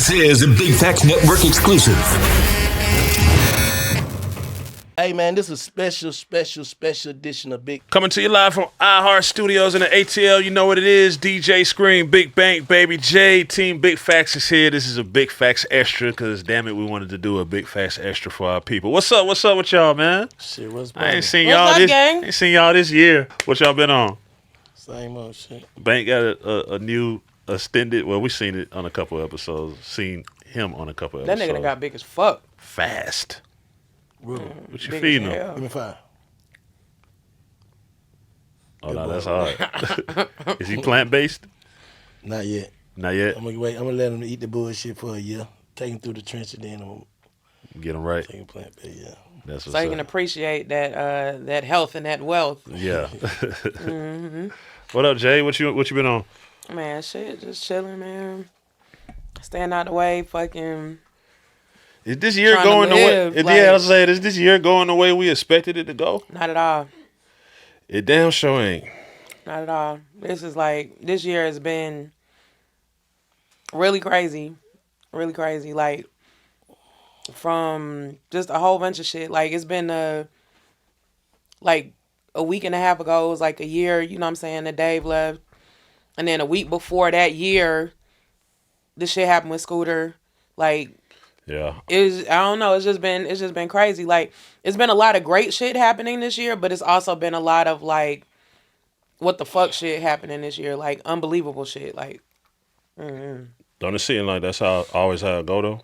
This is a Big Facts Network exclusive. Hey man, this is a special edition of Big. Coming to you live from iHeart Studios in the ATL. You know what it is. DJ Scream, Big Bank, Baby Jade. Team Big Facts is here. This is a Big Facts Extra because, damn it, we wanted to do a Big Facts Extra for our people. What's up with y'all, man? Shit, what's I ain't seen seen y'all this year. What y'all been on? Same old shit. Bank got a new extended. Well, we seen it on a couple episodes. Seen him on a couple That episodes. nigga done got big as fuck. Fast. Really? What you Big feeding as him? hell. Give me 5. Oh, no, that's hard. Is he plant-based? Not yet. Not yet. I'm gonna wait. I'm gonna let him eat the bullshit for a year. Take him through the trenches, then I'm gonna Get him right. take him plant based. Yeah. That's what's So you up. can appreciate that health and that wealth. Yeah. What up, Jay? What you been on? Man, shit, just chilling, man. Staying out the way, fucking. Is this year Trying to going the way? live, Yeah, like- I was saying, is this year going the way we expected it to go? Not at all. It damn sure ain't. Not at all. This year has been really crazy. Really crazy. Like, from just a whole bunch of shit. Like, it's been a week and a half ago, it was like a year, you know what I'm saying, that Dave left. And then a week before that year, this shit happened with Scooter. Like, Yeah. I don't know, it's just been crazy. Like, it's been a lot of great shit happening this year, but it's also been a lot of like what the fuck shit happening this year, like unbelievable shit. Like, Don't it seem like that's always how it go though?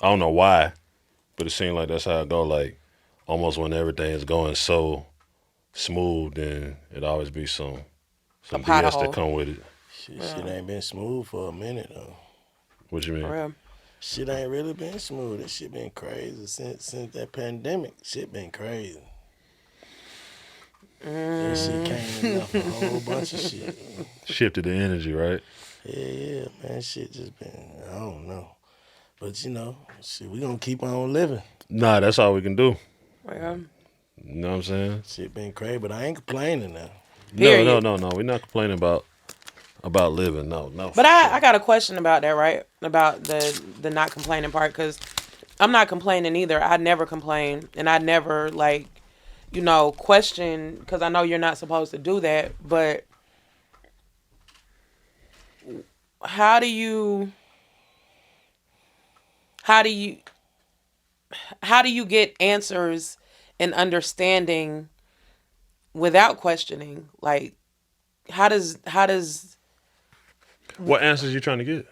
I don't know why, but it seems like that's how it go. Like almost when everything is going so smooth, then it always be some BS that pothole. come with it. Shit ain't been smooth for a minute though. What you mean? for real. Shit ain't really been smooth. This shit been crazy since that pandemic. Shit been crazy. That shit came and left a whole bunch of shit. Shifted the energy, right? Yeah, man. Shit just been, I don't know. But you know, shit, we gonna keep on living. Nah, that's all we can do. Yeah. You know what I'm saying? Shit been crazy, but I ain't complaining now. Period. No. We're not complaining about living. No. But I got a question about that, right? About the not complaining part, because I'm not complaining either. I never complain, and I never question, because I know you're not supposed to do that. But how do you get answers and understanding without questioning? Like, how does What answers you trying to get?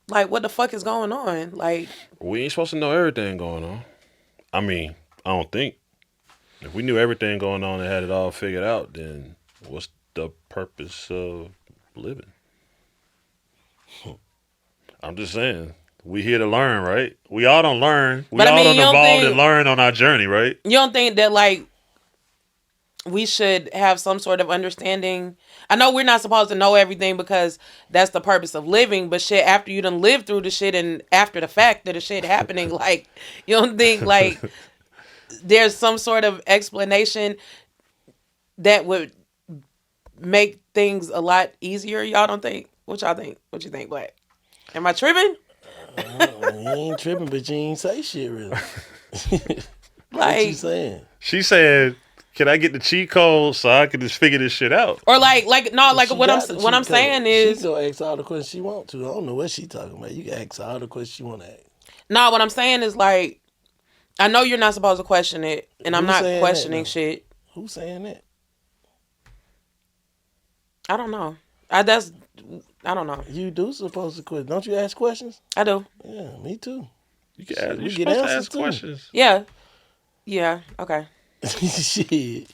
like, what the fuck is going on? Like, We ain't supposed to know everything going on. I mean, I don't think. If we knew everything going on and had it all figured out, then what's the purpose of living? I'm just saying. We here to learn, right? We all don't learn. We But I all mean, don't you don't evolve think- and learn on our journey, right? you don't think that, like, we should have some sort of understanding? I know we're not supposed to know everything because that's the purpose of living, but shit, after you done lived through the shit and after the fact that the shit happening, like, you don't think, like, there's some sort of explanation that would make things a lot easier? Y'all don't think? What y'all think? What you think, Black? Am I tripping? You ain't tripping, but you ain't say shit really. What you Like, saying? She said, "Can I get the cheat code so I can just figure this shit out?" or like no, like She what got the I'm cheat saying code. is, she gonna ask all the questions she want to. I don't know what she talking about. You can ask all the questions you want to ask. no, what I'm saying is, like, I know you're not supposed to question it, and I'm Who's not saying questioning that, shit. Who's saying that? I don't know. I don't know. You do supposed to question. Don't you ask questions? I do. Yeah, me too. You can ask, we you're get supposed to answers ask too. questions. Yeah. Okay. Shit.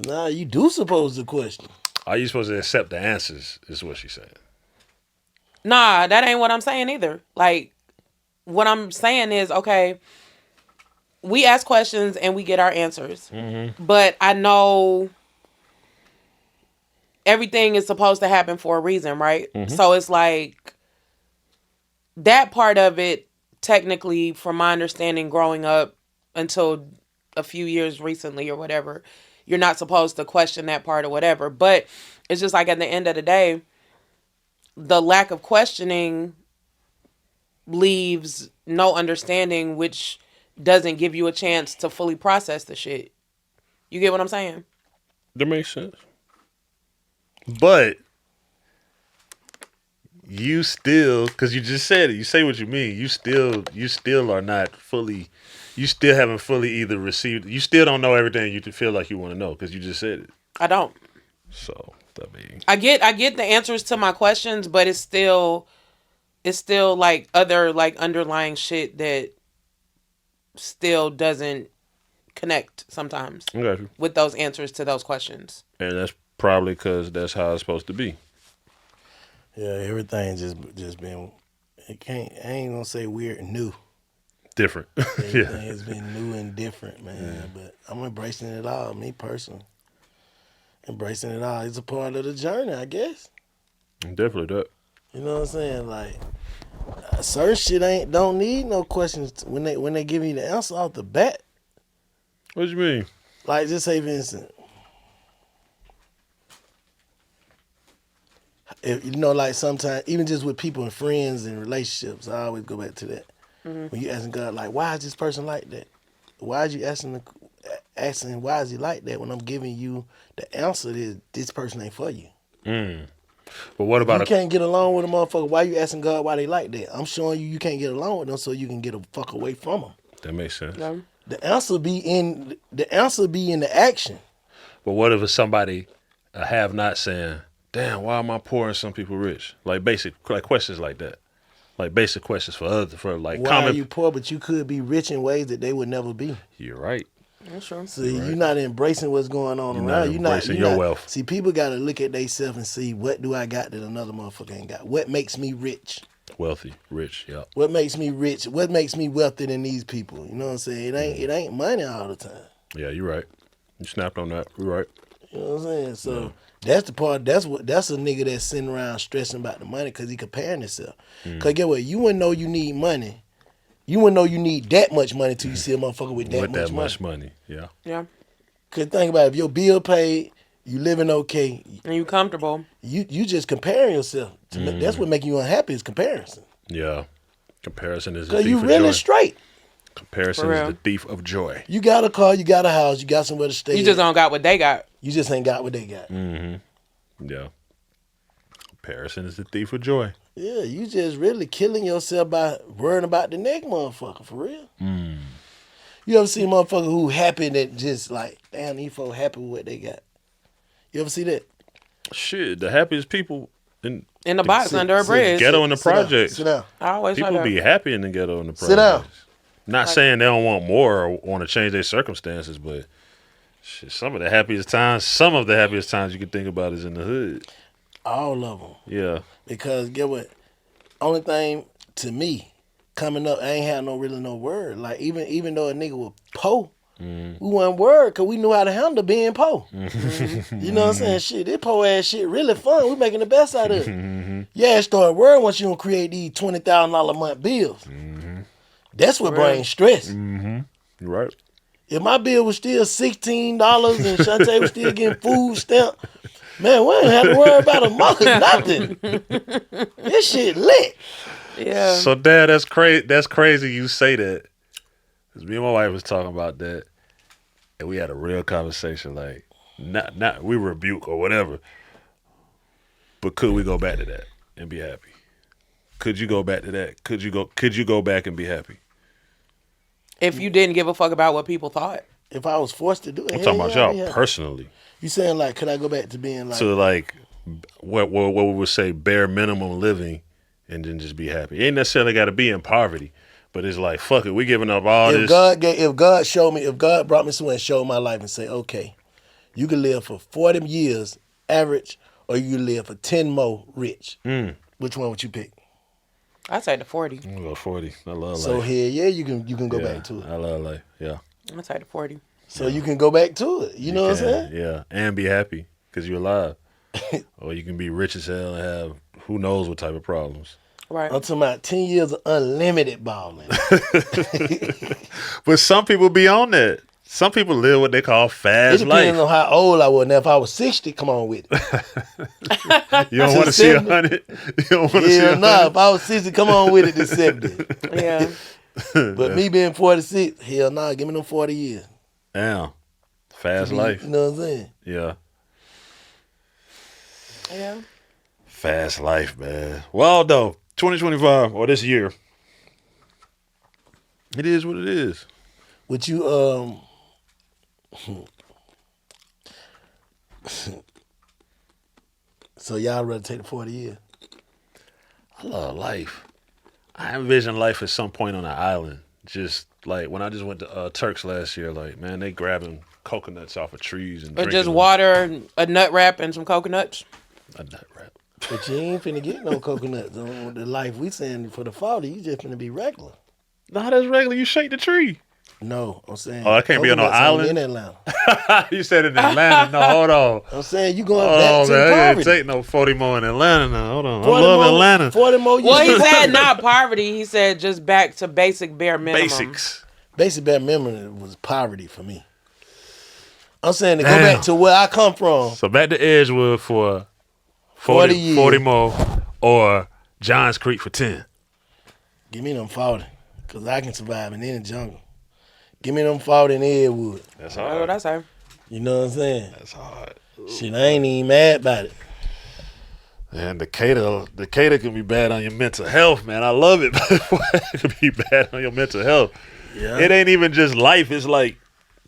Nah, you do supposed to question. Are you supposed to accept the answers? Is what she said. Nah, that ain't what I'm saying either. Like, what I'm saying is, okay, we ask questions and we get our answers. But I know everything is supposed to happen for a reason, right? So it's like that part of it, technically, from my understanding growing up until a few years recently or whatever, you're not supposed to question that part or whatever. But it's just like at the end of the day, the lack of questioning leaves no understanding, which doesn't give you a chance to fully process the shit. You get what I'm saying? That makes sense. But you still, because you just said it, you say what you mean. You still are not fully. You still haven't fully either received. You still don't know everything you feel like you want to know because you just said it. I don't. So I mean, I get the answers to my questions, but it's still like other like underlying shit that still doesn't connect sometimes I got you. with those answers to those questions. And that's probably because that's how it's supposed to be. Yeah, everything just been. I ain't gonna say weird and new. Different. Everything Yeah. has been new and different, man. Yeah. But I'm embracing it all, me personally. Embracing it all. It's a part of the journey, I guess. Definitely that. You know what I'm saying? Like certain shit don't need no questions when they give you the answer off the bat. What you mean? Like just say for instance, if, you know, like sometimes even just with people and friends and relationships, I always go back to that. Mm-hmm. When you asking God, like, why is this person like that? Why is you asking why is he like that when I'm giving you the answer that this person ain't for you? Mm. But what about you can't get along with a motherfucker? Why you asking God why they like that? I'm showing you can't get along with them so you can get a fuck away from them. That makes sense. Yeah. The answer be in the action. But what if it's somebody a have not saying, damn, why am I poor and some people rich? Like questions like that. Like basic questions for why common. Are you poor, but you could be rich in ways that they would never be. You're right. That's true. See, you're not embracing what's going on around. You're not embracing your wealth. See, people got to look at themselves and see, what do I got that another motherfucker ain't got? What makes me rich? Wealthy, rich, yeah. What makes me rich? What makes me wealthy than these people? You know what I'm saying? It ain't money all the time. Yeah, you're right. You snapped on that. You're right. You know what I'm saying? So that's the part. That's a nigga that's sitting around stressing about the money because he comparing himself. Because get what? You wouldn't know you need money. You wouldn't know you need that much money till you see a motherfucker with that much money. Yeah. Yeah. Because think about it, if your bill paid, you living okay, and you comfortable. You just comparing yourself. That's what making you unhappy is comparison. Yeah. Comparison is the Because thief you of really joy. straight. Comparison is the thief of joy. You got a car, you got a house, you got somewhere to stay. You just don't got what they got. You just ain't got what they got. Mm-hmm. Yeah. Comparison is the thief of joy. Yeah, you just really killing yourself by worrying about the next motherfucker, for real. Mm. You ever see a motherfucker who happy that just like, damn, these folks happy with what they got? You ever see that? Shit, the happiest people in the box under a bridge. Ghetto in the projects. Sit down. I always People be happy in the ghetto in the projects. Sit down. Not saying they don't want more or want to change their circumstances, but shit, some of the happiest times you can think about is in the hood. All of them. Yeah. Because get what? Only thing to me coming up, I ain't had no word. Like even though a nigga was poor, we wasn't worried because we knew how to handle being poor. You know what I'm saying? Shit, this poor ass shit really fun. We making the best out of it. Yeah, it started worrying once you don't create these $20,000 a month bills. That's what brings stress. You're right. If my bill was still $16 and Shantae was still getting food stamp, man, we ain't have to worry about a month nothing. This shit lit. Yeah. So, Dad, that's crazy. That's crazy you say that. Because me and my wife was talking about that, and we had a real conversation. Like, not we rebuke or whatever, but could we go back to that and be happy? Could you go back to that? Could you go back and be happy? If you didn't give a fuck about what people thought. If I was forced to do it, I'm talking about y'all personally. You saying like, could I go back to being like to like what we would say bare minimum living, and then just be happy? It ain't necessarily got to be in poverty, but it's like fuck it, we giving up all this. If God brought me somewhere and showed my life and say, okay, you can live for 40 years average, or you can live for 10 more rich. Which one would you pick? I'd say the 40. I'm gonna go 40. I love life. So here, you can go back to it. I love life. Yeah. I'd say the 40. So you can go back to it. You know what I'm saying? Yeah, and be happy because you're alive. Or you can be rich as hell and have who knows what type of problems. Right. I'm talking about 10 years of unlimited balling. But some people be on that. Some people live what they call It fast depends life. on how old I was. Now, if I was 60, come on with it. You don't want to see 70. 100. You don't want to see Hell 100. no. If I was 60, come on with it to 70. Yeah. But me being 46, hell nah, give me them 40 years. Damn. Fast life. You know what I'm saying? Yeah. Yeah. Fast life, man. Well, though, 2025 or this year, it is what it is. Would you so y'all rather take the 40 years? I love life. I envision life at some point on an island. Just like when I just went to Turks last year, like, man, they grabbing coconuts off of trees and Or drinking just them. water, a nut wrap, and some coconuts. A nut wrap. But you ain't finna get no coconuts on the life we saying for the 40. You just finna be regular. Nah, that's regular. You shake the tree. No, I'm saying. Oh, I can't be on no coconuts only island? in Atlanta. You said in Atlanta. No, hold on. I'm saying you going Oh, back to man, I can't poverty. take no 40 more in Atlanta now. Hold on. I 40 love more, Atlanta. 40 more years. Well, he said not poverty. He said just back to basic bare minimum. Basics. Basic bare minimum was poverty for me. I'm saying to go back to where I come from. So back to Edgewood for 40 years. 40 more, or Johns Creek for 10. Give me them 40, because I can survive in any jungle. Give me them 40 in Edgewood. That's Oh, hard. that's her. You know what I'm saying? That's hard. Shit, I ain't even mad about it. And Decatur can be bad on your mental health, man. I love it, but it can be bad on your mental health. Yeah. It ain't even just life. It's like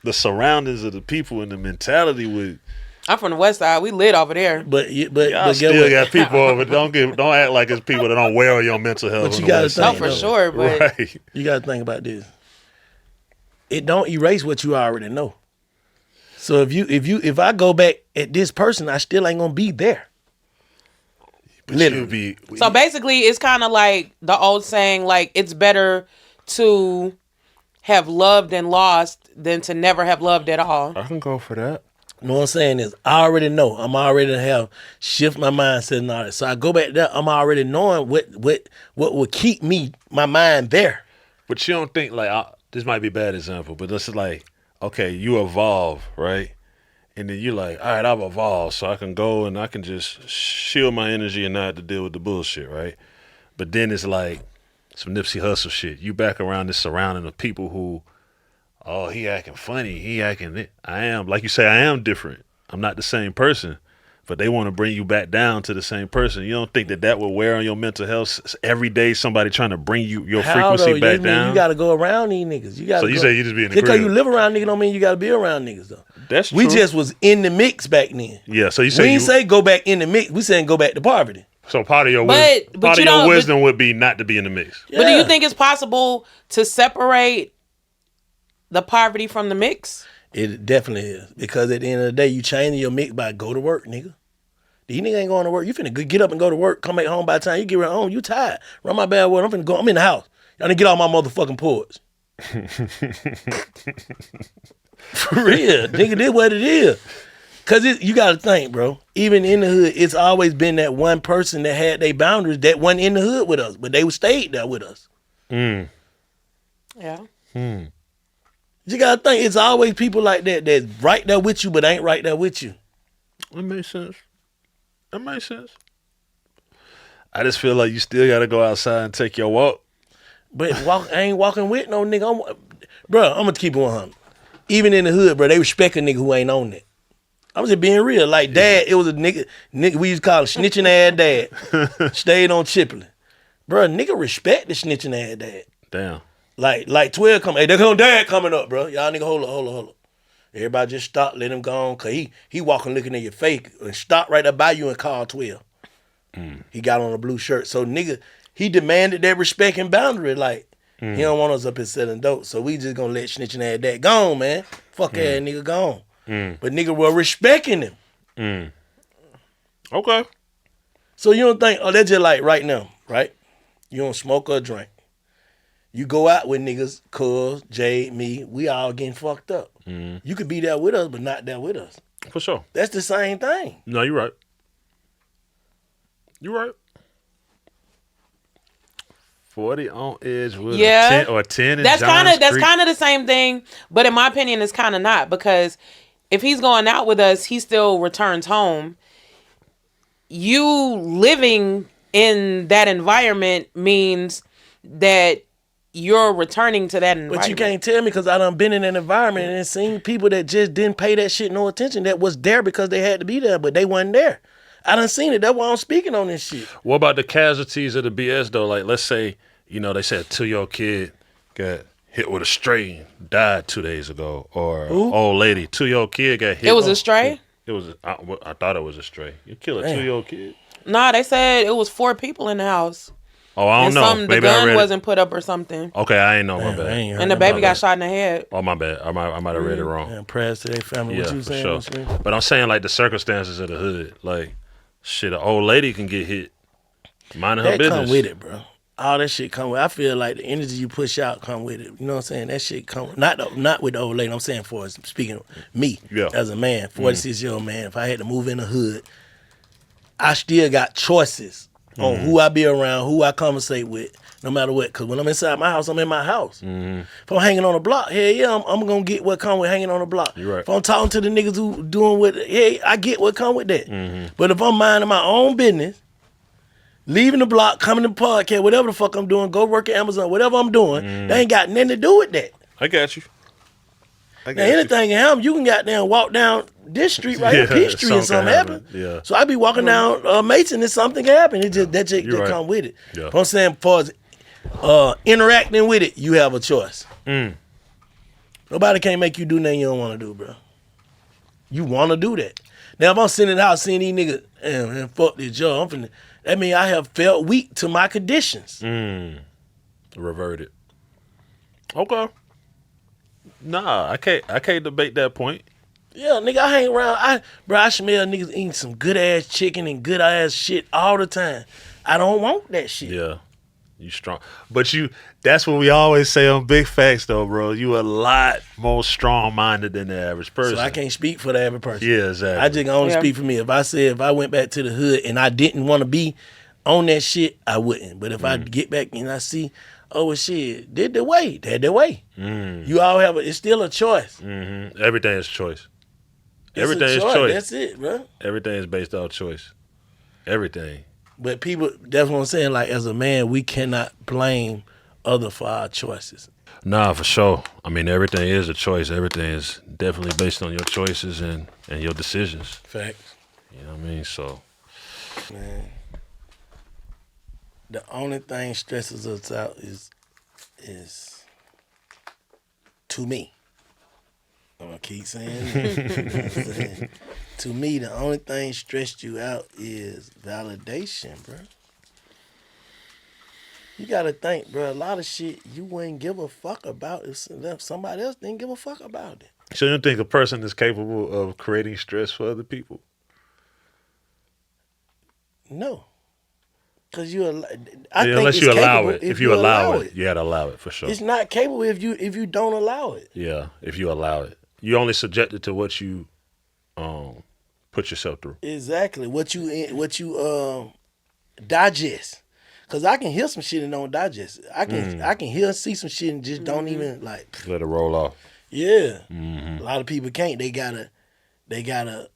the surroundings of the people and the mentality with. I'm from the west side. We lit over there. But Y'all get still what? got people over. Don't act like it's people that don't wear on your mental health. But on you the gotta west No, think, side. for sure. But Right. You got to think about this. It don't erase what you already know. So if I go back at this person, I still ain't gonna be there. But Literally. you be. so basically, it's kind of like the old saying, like, it's better to have loved and lost than to never have loved at all. I can go for that. You know what I'm saying is I already know. I'm already have shift my mindset and all that. So I go back there. I'm already knowing what would keep my mind there. But you don't think like this might be a bad example, but this is like, okay, you evolve, right? And then you're like, all right, I've evolved, so I can go and I can just shield my energy and not have to deal with the bullshit, right? But then it's like some Nipsey Hussle shit. You back around this surrounding of people who, oh, he acting funny, he acting. I am, like you say, I am different. I'm not the same person. But they want to bring you back down to the same person. You don't think that will wear on your mental health every day? Somebody trying to bring your frequency back down. You got to go around these niggas. You got. So you say you just be in the because crib. you live around niggas don't mean you got to be around niggas though. That's true. We just was in the mix back then. Yeah. So you We say ain't say go back in the mix. We saying go back to poverty. so part of your But you don't- wisdom would be not to be in the mix. But do you Yeah. think it's possible to separate the poverty from the mix? It definitely is because at the end of the day, you changing your mix by go to work, nigga. These niggas ain't going to work. You finna get up and go to work. Come back home by the time you get around home. You tired. Run my bad word. I'm finna go. I'm in the house. Y'all need to get off my motherfucking porch. For real. Nigga, this what it is. Cause you gotta think, bro. Even in the hood, it's always been that one person that had their boundaries that wasn't in the hood with us, but they stayed there with us. Mm. Yeah. You gotta think it's always people like that that's right there with you, but ain't right there with you. That makes sense. That makes sense. I just feel like you still got to go outside and take your walk. But I ain't walking with no nigga. Bro, I'm gonna keep it 100. Even in the hood, bro, they respect a nigga who ain't on that. I'm just being real. Like dad, it was a nigga we used to call him snitching ass dad. Stayed on Chipley. Bro, nigga respect the snitching ass dad. Damn. Like 12 come, hey, there come dad coming up, bro. Y'all nigga hold up. Everybody just stop, let him go on, cause he walking looking at your face and stop right there by you and call 12. He got on a blue shirt. So nigga, he demanded that respect and boundary. Like, he don't want us up here selling dope. So we just gonna let snitching ass dad go on, man. Fuck ass nigga gone. But nigga were respecting him. Okay. So you don't think, oh, that's just like right now, right? You don't smoke or drink. You go out with niggas, Cuz, Jade, me, we all getting fucked up. You could be there with us, but not there with us. For sure. That's the same thing. No, you're right. You're right. 40 on edge with Yeah. 10 or 10 in That's John kind Street. of the same thing, but in my opinion, it's kind of not, because if he's going out with us, he still returns home. You living in that environment means that you're returning to that environment. But you can't tell me, because I done been in an environment and seen people that just didn't pay that shit no attention, that was there because they had to be there, but they wasn't there. I done seen it. That's why I'm speaking on this shit. What about the casualties of the BS though? Like, let's say, they said 2-year-old kid got hit with a stray, died 2 days ago, or old lady, 2-year-old kid got hit. It was a stray? It was. I thought it was a stray. You kill a 2-year-old kid? Nah, they said it was 4 people in the house. Oh, I don't know. The gun wasn't put up or something. Okay, I ain't know. My bad. And the baby got shot in the head. Oh, my bad. I might have read it wrong. And prayers to their family. Yeah, What you for saying? sure. But I'm saying, like, the circumstances of the hood. Like, shit, an old lady can get hit. Minding her That business. come with it, bro. All that shit come with it. I feel like the energy you push out come with it. You know what I'm saying? That shit come not with the old lady. I'm saying speaking of me as a man, 46-year-old man. If I had to move in the hood, I still got choices on who I be around, who I conversate with, no matter what. Because when I'm inside my house, I'm in my house. If I'm hanging on the block, hell yeah, I'm going to get what come with hanging on the block. You're right. If I'm talking to the niggas who doing what, hey, I get what come with that. But if I'm minding my own business, leaving the block, coming to the podcast, whatever the fuck I'm doing, go work at Amazon, whatever I'm doing, they ain't got nothing to do with that. I got you. Now, anything can happen. You can goddamn walk down this street right here, Peachtree, and something happen. Yeah. So I be walking down Mason and something can happen. It just that right. come with it. Yeah. But I'm saying, as far as interacting with it, you have a choice. Nobody can't make you do nothing you don't want to do, bro. You want to do that. Now, if I'm sitting in the house seeing these niggas and fuck this job, that means I have felt weak to my conditions. Reverted. Okay. Nah, I can't debate that point. Yeah, nigga, I hang around. I smell niggas eating some good ass chicken and good ass shit all the time. I don't want that shit. Yeah. You strong. But that's what we always say on Big Facts though, bro. You a lot more strong minded than the average person. So I can't speak for the average person. Yeah, exactly. I just can only speak for me. If I went back to the hood and I didn't want to be on that shit, I wouldn't. But if I get back and I see, oh well, shit, did the way. You all it's still a choice. Everything is choice. Everything is choice. That's it, bro. Everything is based off choice. Everything. But people, that's what I'm saying. Like, as a man, we cannot blame other for our choices. Nah, for sure. I mean, everything is a choice. Everything is definitely based on your choices and your decisions. Facts. You know what I mean? So, man, the only thing stresses us out is to me. I'm gonna keep saying it. You know what I'm saying? To me, the only thing stressed you out is validation, bro. You gotta think, bro, a lot of shit you wouldn't give a fuck about if somebody else didn't give a fuck about it. so you don't think a person is capable of creating stress for other people? No. Because unless you allow it. If you allow it, you gotta allow it for sure. It's not capable if you don't allow it. Yeah, if you allow it. You only subject it to what you put yourself through. Exactly. What you digest. Cause I can hear some shit and don't digest it. I can hear and see some shit and just don't even like Let it roll off. Yeah. A lot of people can't. They gotta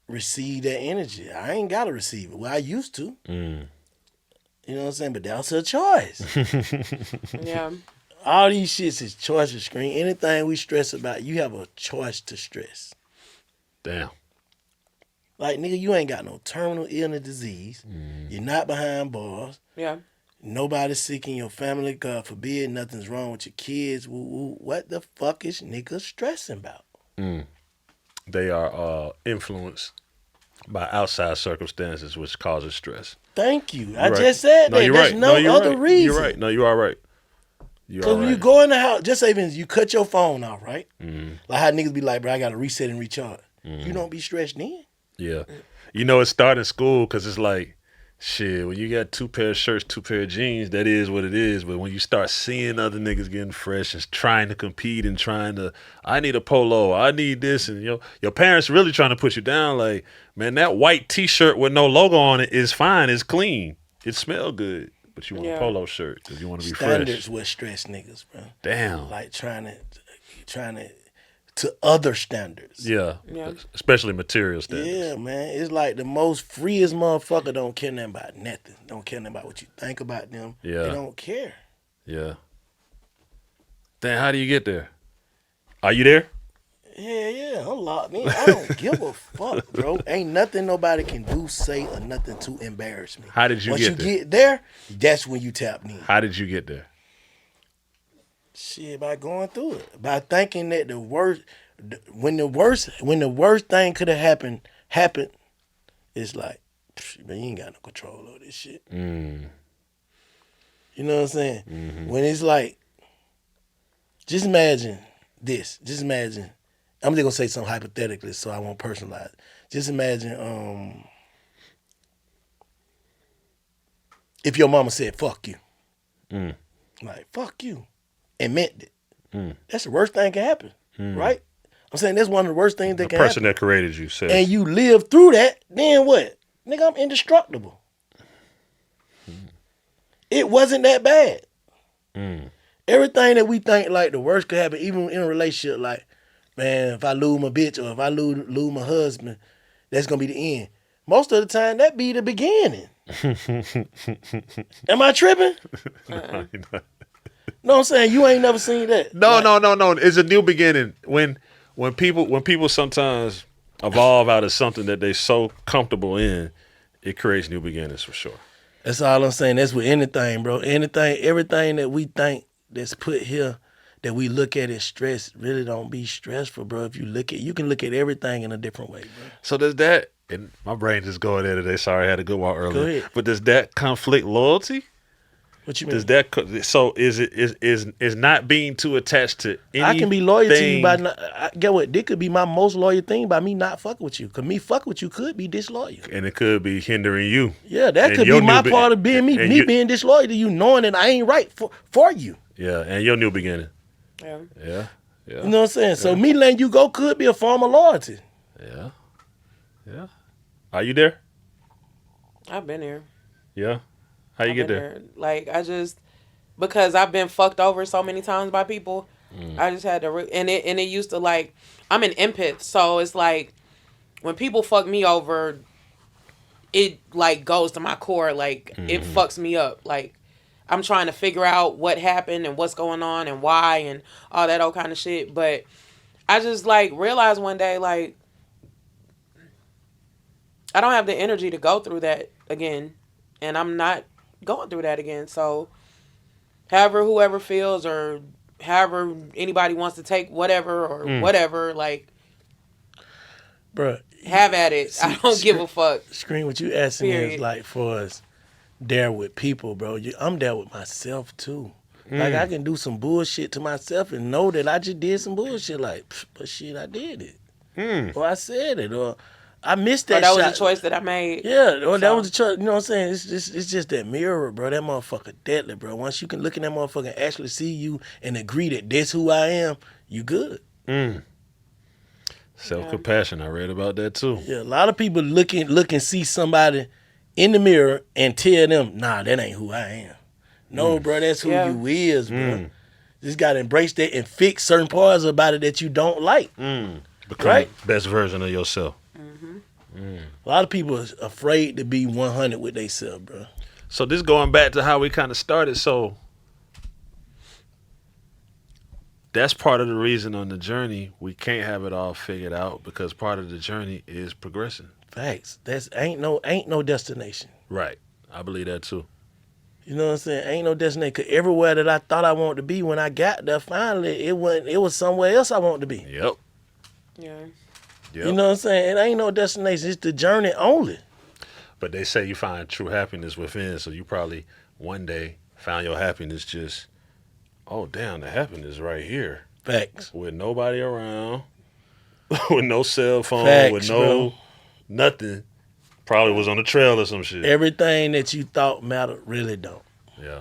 receive that energy. I ain't gotta receive it. Well, I used to. You know what I'm saying? But that's a choice. Yeah. All these shits is choices, Scream. Anything we stress about, you have a choice to stress. Damn. Like, nigga, you ain't got no terminal illness disease. You're not behind bars. Yeah. Nobody's sick in your family. God forbid, nothing's wrong with your kids. Woo-woo. What the fuck is niggas stressing about? They are influenced by outside circumstances, which causes stress. Thank you. You're right. Just said that. You're There's right. no you're other right. reason. You're right. No, you are right. Because when you go in the house, just say you cut your phone off, right? Like how niggas be like, bro, I got to reset and recharge. You don't be stressed then. Yeah. You know, it started in school because it's like, shit, when you got 2 pair of shirts, 2 pair of jeans, that is what it is. But when you start seeing other niggas getting fresh and trying to compete and I need a polo, I need this. And your parents really trying to put you down like, man, that white T-shirt with no logo on it is fine. It's clean. It smells good. but you want a polo shirt because you want to be Standards fresh. what stress niggas, bro. Damn. Like trying to other standards. Yeah. Especially material standards. Yeah, man. It's like the most freest motherfucker don't care nothing about nothing. Don't care nothing about what you think about them. Yeah. They don't care. Yeah. Then how do you get there? Are you there? Yeah, I'm locked in. I don't give a fuck, bro. Ain't nothing nobody can do, say, or nothing to embarrass me. How did you Once get you there? get there, that's when you tap in. How did you get there? Shit, by going through it. By thinking that when the worst thing could have happened, it's like, man, you ain't got no control over this shit. You know what I'm saying? Mm-hmm. When it's like, just imagine this. Just imagine. I'm just gonna say something hypothetically, so I won't personalize. Just imagine if your mama said "fuck you," like "fuck you," and meant it. That's the worst thing that can happen, right? I'm saying that's one of the worst things that The can person happen. that created you says. And you live through that, then what? Nigga, I'm indestructible. It wasn't that bad. Everything that we think like the worst could happen, even in a relationship, like, man, if I lose my bitch or if I lose my husband, that's gonna be the end. Most of the time, that be the beginning. Am I tripping? No, I'm saying you ain't never seen that. No. It's a new beginning. When people sometimes evolve out of something that they so comfortable in, it creates new beginnings for sure. That's all I'm saying. That's with anything, bro. Everything that we think that's put here that we look at as stress really don't be stressful, bro. If you can look at everything in a different way, bro. So does that, and my brain just going there today. Sorry, I had a good walk earlier. Go ahead. But does that conflict loyalty? What you mean? Does that so is not being too attached to anything? I can be loyal to you by get what? This could be my most loyal thing by me not fucking with you. Cause me fucking with you could be disloyal. And it could be hindering you. Yeah, that could be my part of being me being disloyal to you, knowing that I ain't right for you. Yeah, and your new beginning. Yeah. You know what I'm saying? So me letting you go could be a form of loyalty. Yeah. Are you there? I've been here. Yeah. How you get there? Like, because I've been fucked over so many times by people, I just had to, and it used to, like, I'm an empath, so it's like, when people fuck me over, it, like, goes to my core, like, it fucks me up, like, I'm trying to figure out what happened and what's going on and why and all that old kind of shit, but I just, like, realized one day, like, I don't have the energy to go through that again, and I'm not going through that again. So however whoever feels or however anybody wants to take whatever or whatever, like, bruh, have at it. I don't give a fuck. Scream, what you asking Period. is like for us there with people, bro. I'm there with myself too. Like I can do some bullshit to myself and know that I just did some bullshit. Like, but shit, I did it. Or I said it. Or I missed that That shot. was a choice that I made. Yeah, or that was a choice. You know what I'm saying? It's just that mirror, bro. That motherfucker deadly, bro. Once you can look in that motherfucker and actually see you and agree that that's who I am, you good. Self-compassion. I read about that too. Yeah, a lot of people look and see somebody in the mirror and tell them, nah, that ain't who I am. No, bro, that's who you is, bro. Just gotta embrace that and fix certain parts about it that you don't like. Become Right? the best version of yourself. A lot of people are afraid to be 100 with themselves, bro. So this going back to how we kind of started. So that's part of the reason on the journey we can't have it all figured out, because part of the journey is progressing. Facts. That's ain't no destination. Right. I believe that too. You know what I'm saying? Ain't no destination. 'Cause everywhere that I thought I wanted to be, when I got there, finally, it was somewhere else I wanted to be. Yep. Yeah. You know what I'm saying? It ain't no destination. It's the journey only. But they say you find true happiness within, so you probably one day found your happiness just, oh, damn, the happiness right here. Facts. With nobody around, with no cell phone, Facts, with no bro. nothing. Probably was on the trail or some shit. Everything that you thought mattered really don't. Yeah.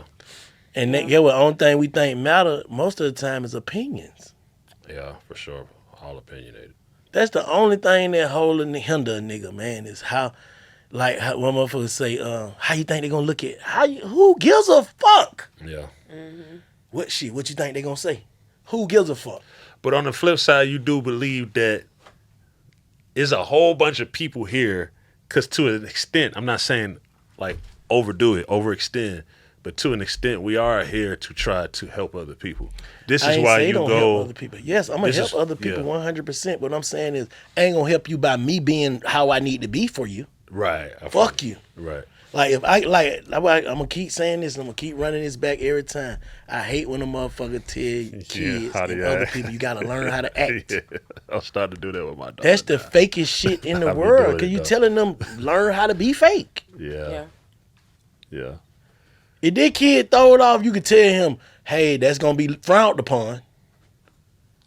And that, the only thing we think matter most of the time is opinions. Yeah, for sure. All opinionated. That's the only thing that hinder a nigga, man, is how Like how, one motherfucker say, how you think they gonna look at? Who gives a fuck? Yeah. What shit? What you think they gonna say? Who gives a fuck? But on the flip side, you do believe that there's a whole bunch of people here, because to an extent, I'm not saying like overdo it, overextend, but to an extent, we are here to try to help other people. This I is ain't why say you don't go. help other people. Yes, I'm gonna help other people yeah. 100%. What I'm saying is, I ain't gonna help you by me being how I need to be for you. Right. Fuck you. Right. Like if I'm gonna keep saying this and I'm gonna keep running this back every time. I hate when a motherfucker tell kids how do and you other act? people you gotta learn how to act. Yeah. I'll start to do that with my daughter. That's the fakest shit in the I be world. doing Cause it, you though. telling them learn how to be fake. Yeah. Yeah. If that kid throw it off, you could tell him, hey, that's gonna be frowned upon.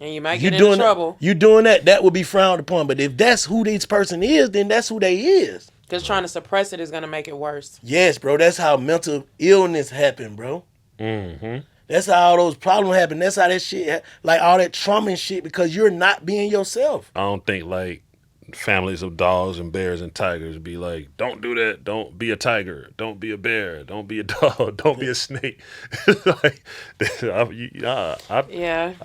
And you might You get into doing trouble. You doing that would be frowned upon. But if that's who this person is, then that's who they is. Because trying to suppress it is going to make it worse. Yes, bro. That's how mental illness happen, bro. Mm-hmm. That's how all those problems happen. That's how that shit, like all that trauma and shit, because you're not being yourself. I don't think like families of dogs and bears and tigers be like, don't do that. Don't be a tiger. Don't be a bear. Don't be a dog. Don't be a snake. Like, I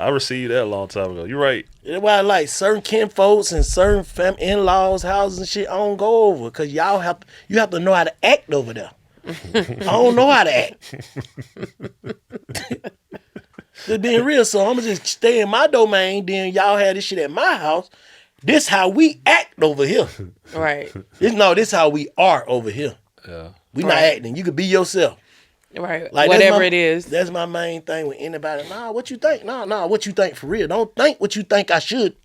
received that a long time ago. You're right. That's why like certain kinfolks and certain in-laws' houses and shit, I don't go over because you have to know how to act over there. I don't know how to act. Just being real, so I'm gonna just stay in my domain. Then y'all have this shit at my house. This how we act over here. Right. This how we are over here. Yeah. We not acting. You could be yourself. Right. Like Whatever it is. That's my main thing with anybody. Nah, what you think? Nah, what you think for real? Don't think what you think I should.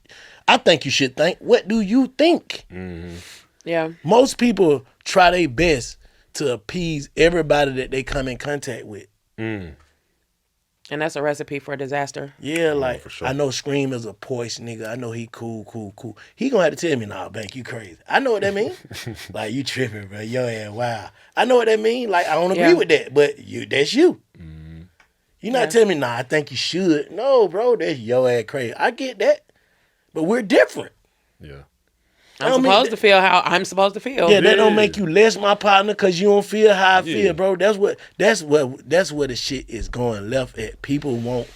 I think you should think. What do you think? Mm-hmm. Yeah. Most people try their best to appease everybody that they come in contact with. Mm. And that's a recipe for disaster. Yeah, like, for sure. I know Scream is a poise nigga. I know he cool. He gonna have to tell me, nah, Bank, you crazy. I know what that mean. Like, you tripping, bro. Yo, yeah, wow. I know what that mean. Like, I don't agree with that, but that's you. Mm-hmm. You not telling me, nah, I think you should. No, bro, that's your ass crazy. I get that, but we're different. Yeah. I'm supposed to feel how I'm supposed to feel. Yeah, that don't make you less my partner because you don't feel how I feel, bro. That's where the shit is going left at. People want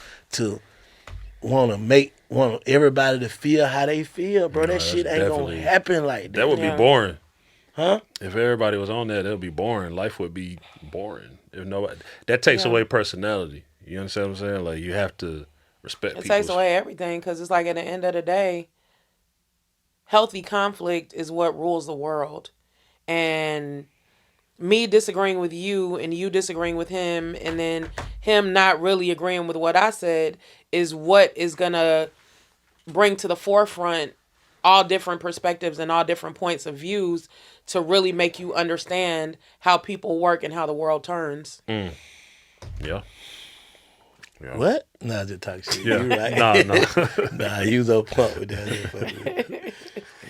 everybody to feel how they feel, bro. That shit ain't gonna happen like that. That would be boring. Huh? If everybody was on that, it would be boring. Life would be boring. If nobody, that takes away personality. You understand what I'm saying? Like, you have to respect people. It takes away everything because it's like at the end of the day, healthy conflict is what rules the world. And me disagreeing with you and you disagreeing with him and then him not really agreeing with what I said is what is going to bring to the forefront all different perspectives and all different points of views to really make you understand how people work and how the world turns. Yeah. What? Nah, just talk shit. Yeah. You right. Nah, you was up pump with that.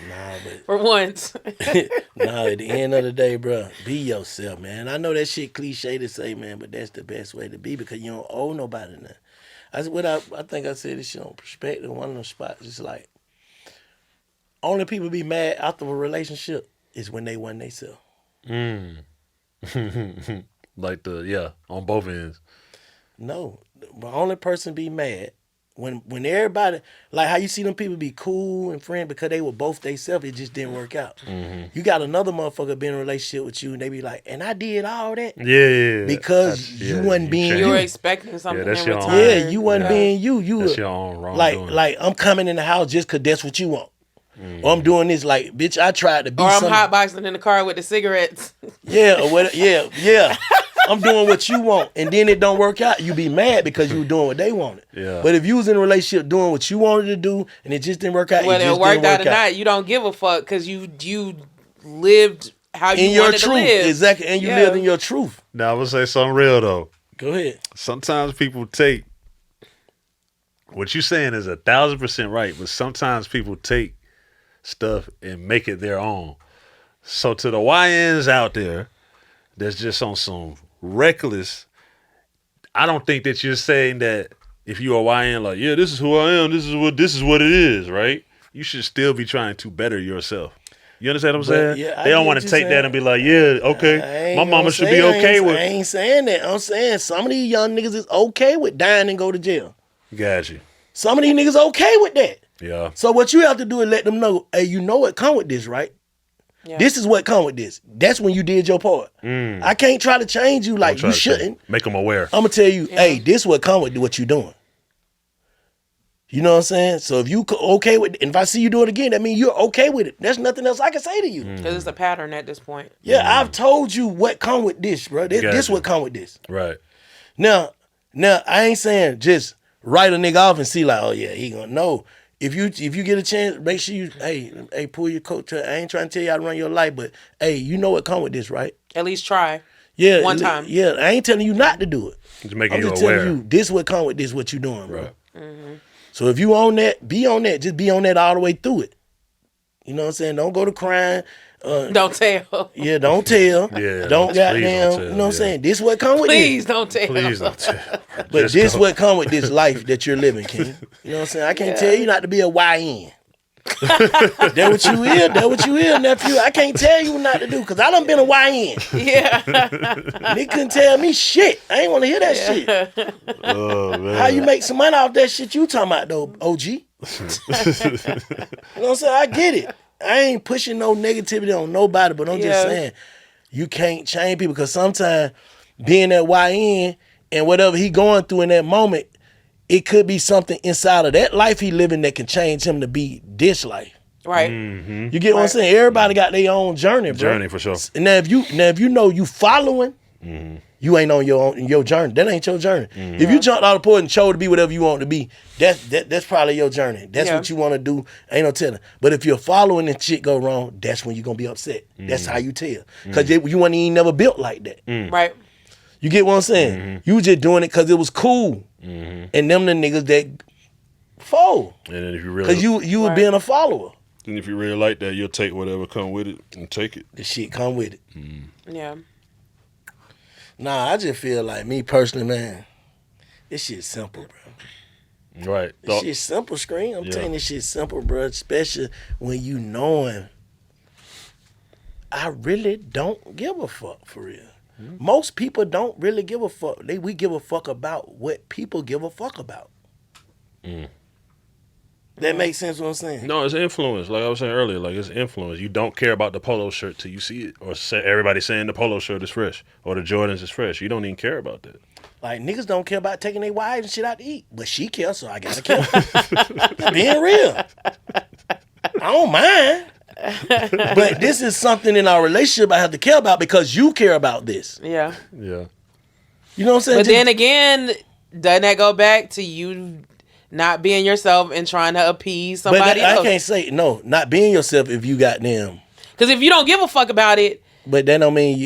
Nah, but For once. nah, at the end of the day, bro, be yourself, man. I know that shit cliche to say, man, but that's the best way to be because you don't owe nobody nothing. I think I said this shit on Perspective, one of them spots. It's like, only people be mad after a relationship is when they won themselves. Like on both ends. No, the only person be mad when everybody, like how you see them people be cool and friends because they were both themselves, it just didn't work out. Mm-hmm. You got another motherfucker be in a relationship with you and they be like, and I did all that. Yeah. Because you wasn't being You you. were expecting something that's in your return. own. Yeah, you wasn't being you. That's your own wrong. Like I'm coming in the house just because that's what you want. Or I'm doing this like, bitch, I tried to be Or I'm something. hotboxing in the car with the cigarettes. Yeah, or what? Yeah. I'm doing what you want, and then it don't work out. You be mad because you were doing what they wanted. Yeah. But if you was in a relationship doing what you wanted to do, and it just didn't work out, Whether it worked out or not, you don't give a fuck because you lived how you in your wanted truth, to live. exactly, and you lived in your truth. Now I'm gonna say something real though. Go ahead. Sometimes people take what you're saying is 1,000% right, but sometimes people take stuff and make it their own. So to the YNs out there that's just on some reckless, I don't think that you're saying that if you're a YN, like, yeah, this is who I am, this is what it is, right? You should still be trying to better yourself. You understand what I'm But, saying? yeah, I They don't get want what to you take saying. that and be like, yeah, I okay, ain't my gonna mama should say- be okay with. I ain't saying that. I'm saying some of these young niggas is okay with dying and go to jail. Got you. Some of these niggas okay with that. Yeah. So what you have to do is let them know, hey, you know what come with this, right? Yeah. This is what come with this. That's when you did your part. I can't try to change you like Don't try you to shouldn't. make them aware. I'm gonna tell you, hey, this what come with what you doing. You know what I'm saying? So if you okay with, and if I see you do it again, that means you're okay with it. There's nothing else I can say to you. Because it's a pattern at this point. Yeah, I've told you what come with this, bro. This Gotcha. what come with this. Right. Now, I ain't saying just write a nigga off and see like, oh yeah, he gonna know. If you get a chance, make sure you hey pull your coat. I ain't trying to tell you how to run your life, but hey, you know what come with this, right? At least try. Yeah, One time. Yeah, I ain't telling you not to do it. Just making I'm you just aware. telling you this what come with this. What you doing, bro? Right. So if you on that, be on that. Just be on that all the way through it. You know what I'm saying? Don't go to crying. Don't tell. Yeah, don't tell. Yeah, don't please goddamn. don't tell, You know what I'm yeah. saying? This what come with Please this. don't tell. Please don't tell. But Just this go. what come with this life that you're living, King. You know what I'm saying? I can't tell you not to be a YN. That what you is. That what you is, nephew. I can't tell you not to do because I done been a YN. Yeah. They couldn't tell me shit. I ain't want to hear that shit. Oh man. How you make some money off that shit you talking about though, OG? You know what I'm saying? I get it. I ain't pushing no negativity on nobody, but I'm just Yeah. saying you can't change people because sometimes being that YN and whatever he going through in that moment, it could be something inside of that life he living that can change him to be this life. Right. You get what I'm saying? Everybody got their own journey, bro. Journey, for sure. And now if you know you following, you ain't on your journey. That ain't your journey. If you jumped out of the port and chose to be whatever you want to be, that's probably your journey. That's Yeah. what you want to do. Ain't no telling. But if you're following and shit go wrong, that's when you're gonna be upset. That's how you tell. Cause you wasn't even never built like that. Right. You get what I'm saying? You was just doing it cause it was cool. And them the niggas that fold. And then if you really, Cause you were Right. being a follower. and if you really like that, you'll take whatever come with it and take it. The shit come with it. Yeah. Nah, I just feel like me personally, man, this shit's simple, bro. Right. This shit's simple, Scream. I'm Yeah. telling you, this shit's simple, bro. Especially when you knowing I really don't give a fuck for real. Most people don't really give a fuck. We give a fuck about what people give a fuck about. That makes sense what I'm saying? No, it's influence. Like I was saying earlier, like it's influence. You don't care about the polo shirt till you see it, or everybody saying the polo shirt is fresh, or the Jordans is fresh. You don't even care about that. Like niggas don't care about taking their wives and shit out to eat. But she cares, so I gotta care. Being real. I don't mind. But this is something in our relationship I have to care about because you care about this. Yeah. Yeah. You know what I'm saying? But then again, doesn't that go back to you not being yourself and trying to appease somebody I else? can't say no, not being yourself if you got them. Because if you don't give a fuck about it, But that don't mean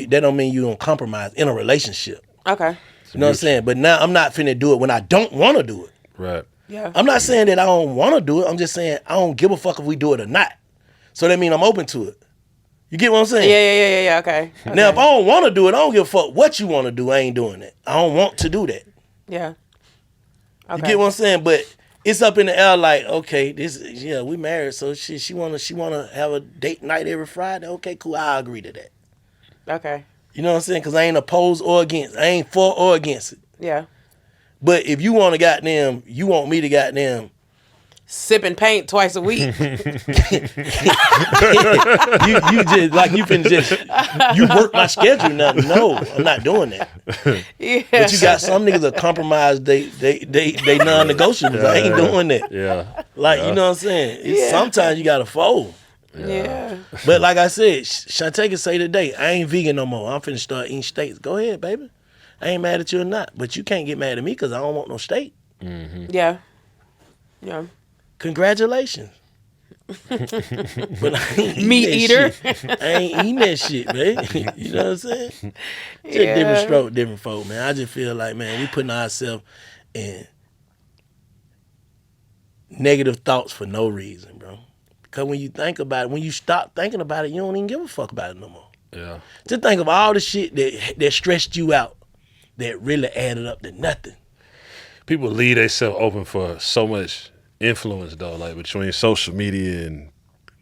you don't compromise in a relationship. okay. You know what I'm saying? But now I'm not finna do it when I don't want to do it. Right. Yeah. I'm not saying that I don't want to do it. I'm just saying I don't give a fuck if we do it or not. So that means I'm open to it. You get what I'm saying? Yeah. Okay. Now, if I don't want to do it, I don't give a fuck what you want to do. I ain't doing it. I don't want to do that. Yeah. You Okay. get what I'm saying? But it's up in the air like, okay, we married, so she wanna have a date night every Friday. Okay, cool. I agree to that. Okay. You know what I'm saying? Because I ain't opposed or against. I ain't for or against it. Yeah. But if you want to you want me to goddamn, Sipping paint twice a week. you just like you finna you work my schedule now. No, I'm not doing that. Yeah. But you got some niggas that compromise they non-negotiables. I ain't doing that. Yeah. Like, you know what I'm saying? Sometimes you gotta fold. Yeah. But like I said, Shantae can say today, I ain't vegan no more. I'm finna start eating steaks. Go ahead, baby. I ain't mad at you or not. But you can't get mad at me because I don't want no steak. Yeah. Yeah. Congratulations. But I ain't eating Meat that eater. shit. I ain't eating that shit, man. You know what I'm saying? Just different stroke, different folk, man. I just feel like, man, we putting ourselves in negative thoughts for no reason, bro. Because when you think about it, when you stop thinking about it, you don't even give a fuck about it no more. Yeah. Just think of all the shit that stressed you out that really added up to nothing. People leave themselves open for so much influence though, like between social media and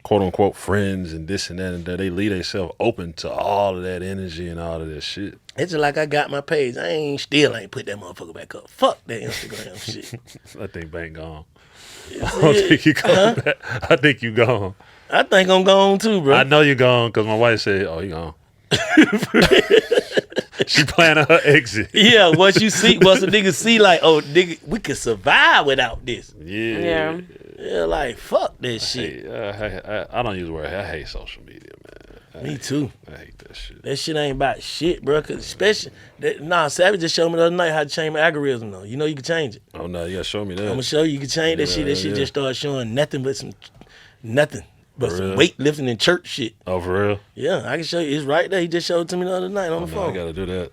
quote unquote friends and this and that and that. They leave themselves open to all of that energy and all of that shit. It's just like I got my page. I ain't put that motherfucker back up. Fuck that Instagram shit. I think Bank gone. I don't think you gone back. I think you gone. I think I'm gone too, bro. I know you gone because my wife said, "Oh, you gone." She planning her exit. Yeah, once a nigga see like, oh, nigga, we could survive without this. Yeah. Yeah, like, fuck that shit. I don't use the word. I hate social media, man. Me too. I hate that shit. That shit ain't about shit, bro. Cause especially, Savage just showed me the other night how to change my algorithm, though. You know you can change it. Oh, no, you got to show me that. I'm going to show you. You can change that shit. That shit just started showing nothing but some weightlifting and church shit. Oh, for real? Yeah, I can show you. It's right there. He just showed it to me the other night on the phone. I got to do that.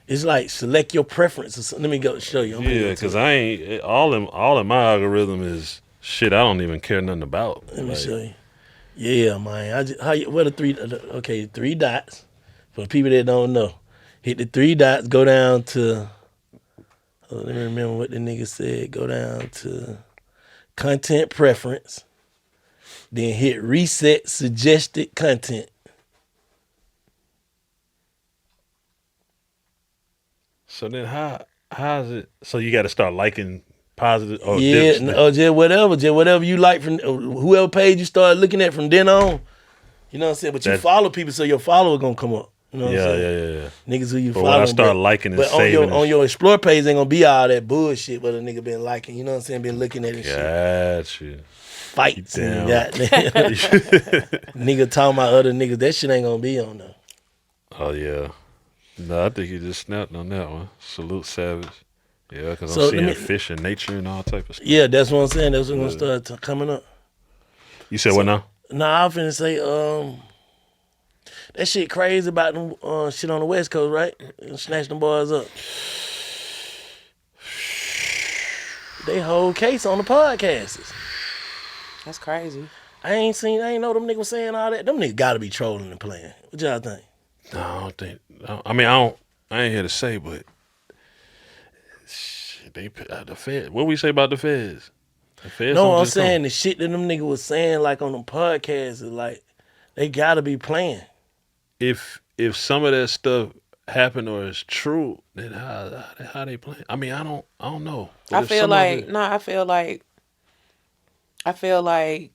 It's like select your preference. Let me go show you. Yeah, because I ain't, all in my algorithm is shit I don't even care nothing about. Let me show you. Yeah, man. What are three dots for people that don't know. Hit the 3 dots, go down to, let me remember what the nigga said. Go down to content preference, then hit reset suggested content. So then how is it? So you got to start liking positive or just whatever you like from whoever page you start looking at from then on. You know what I'm saying? But you follow people, so your follower gonna come up. You know what I'm saying? Yeah. Niggas who you but follow. When I start liking and saving, on your explore page ain't gonna be all that bullshit. But a nigga been liking. You know what I'm saying? Been looking at it. Gotcha. Fights and goddamn. Nigga talking about other niggas. That shit ain't gonna be on there. Oh yeah. No, I think you just snapped on that one. Salute Savage. Yeah, because I'm seeing fish and nature and all type of stuff. Yeah, that's what I'm saying. That's what's gonna start coming up. You said what now? Nah, I was finna say, that shit crazy about them shit on the West Coast, right? Snatch them boys up. They whole case on the podcasts. That's crazy. I ain't know them niggas saying all that. Them niggas gotta be trolling and playing. What y'all think? No, I don't think. I mean, I ain't here to say, but shit, the Feds. What we say about the Feds? The Feds. No, I'm saying the shit that them niggas was saying like on them podcasts is like they gotta be playing. If some of that stuff happened or is true, then how they playing? I mean, I don't know. But I feel like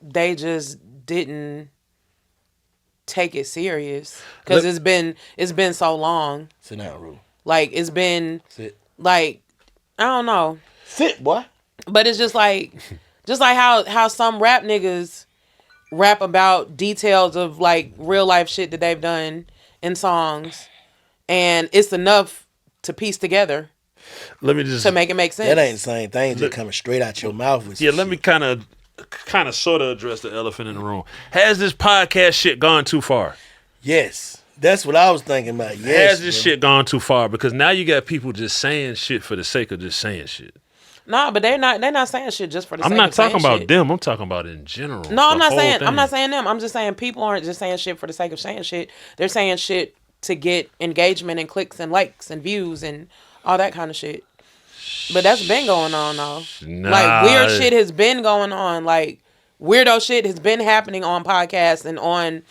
they just didn't take it serious because it's been so long. Sit down, Rue. Like it's been Sit. Like I don't know. Sit, boy. But it's just like how some rap niggas rap about details of like real life shit that they've done in songs, and it's enough to piece together. To make it make sense. That ain't the same thing. Just coming straight out your mouth with let me kind of sort of address the elephant in the room. Has this podcast shit gone too far? Yes. That's what I was thinking about. Yes. Has this shit gone too far? Because now you got people just saying shit for the sake of just saying shit. Nah, but they're not saying shit just for the sake of saying shit. I'm not talking about them. I'm talking about in general. No, I'm not saying them. I'm just saying people aren't just saying shit for the sake of saying shit. They're saying shit to get engagement and clicks and likes and views and all that kind of shit. But that's been going on though. Nah. Like weird shit has been going on. Like weirdo shit has been happening on podcasts and on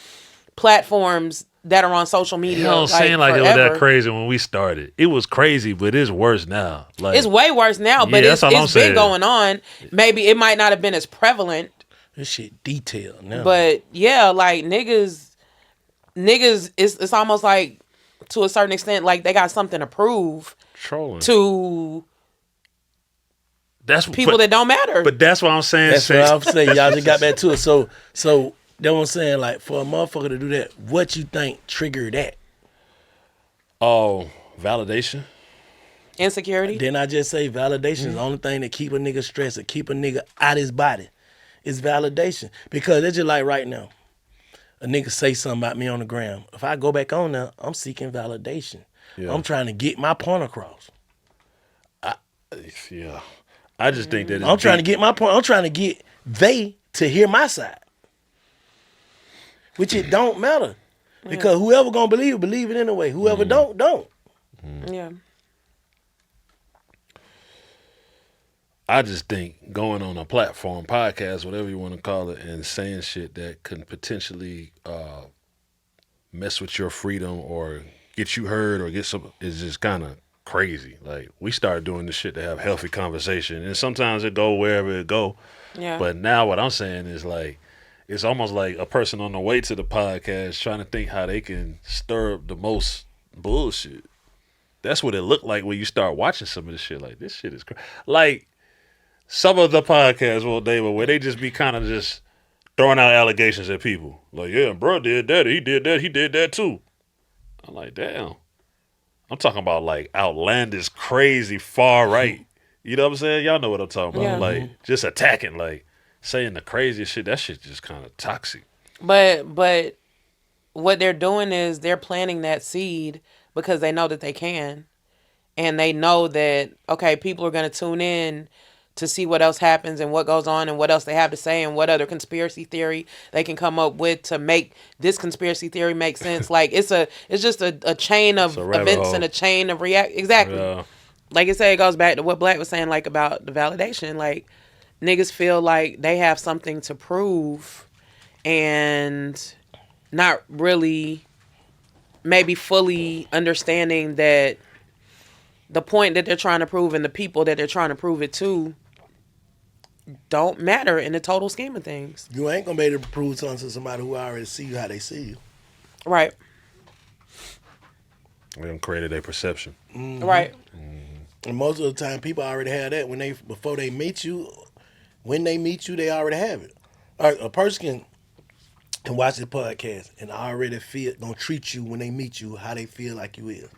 platforms that are on social media. You know what I'm saying? Like it was that crazy when we started. It was crazy, but it's worse now. Like it's way worse now, but it's been going on. Maybe it might not have been as prevalent. This shit detailed now. But yeah, like niggas, it's almost like to a certain extent, like they got something to prove. Trolling. To people that don't matter. But that's what I'm saying. That's what I'm saying. Y'all just got back to it. So that's what I'm saying. Like for a motherfucker to do that, what you think triggered that? Oh, validation. Insecurity. Then I just say validation is the only thing that keep a nigga stressed or keep a nigga out his body. It's validation. Because it's just like right now. A nigga say something about me on the gram. If I go back on there, I'm seeking validation. Yeah. I'm trying to get my point across. I just think that I'm trying to get my point. I'm trying to get they to hear my side. Which it don't matter. Because whoever gonna believe it anyway. Whoever don't. Yeah. I just think going on a platform, podcast, whatever you want to call it, and saying shit that could potentially mess with your freedom or get you heard or get some is just kind of crazy. Like, we started doing this shit to have healthy conversation, and sometimes it go wherever it go. Yeah. But now what I'm saying is like, it's almost like a person on the way to the podcast trying to think how they can stir up the most bullshit. That's what it looked like when you start watching some of this shit. Like, this shit is crazy. Like, some of the podcasts, well, David, where they just be kind of just throwing out allegations at people. Like, yeah, bro did that, he did that too. I'm like, damn. I'm talking about like outlandish, crazy, far right. You know what I'm saying? Y'all know what I'm talking about. Yeah. Like, just attacking, like, saying the craziest shit. That shit just kind of toxic. But what they're doing is they're planting that seed because they know that they can. And they know that, okay, people are going to tune in to see what else happens and what goes on and what else they have to say and what other conspiracy theory they can come up with to make this conspiracy theory make sense. Like, it's just a chain of events hole. and a chain of react. Exactly. Yeah. Like I say, it goes back to what Black was saying, like, about the validation. Like, niggas feel like they have something to prove and not really maybe fully understanding that the point that they're trying to prove and the people that they're trying to prove it to don't matter in the total scheme of things. You ain't gonna be able to prove something to somebody who already see you how they see you. Right. We done created a perception. Mm-hmm. Right. And most of the time, people already have that before they meet you. When they meet you, they already have it. A person can watch this podcast and already gonna treat you when they meet you how they feel like you is.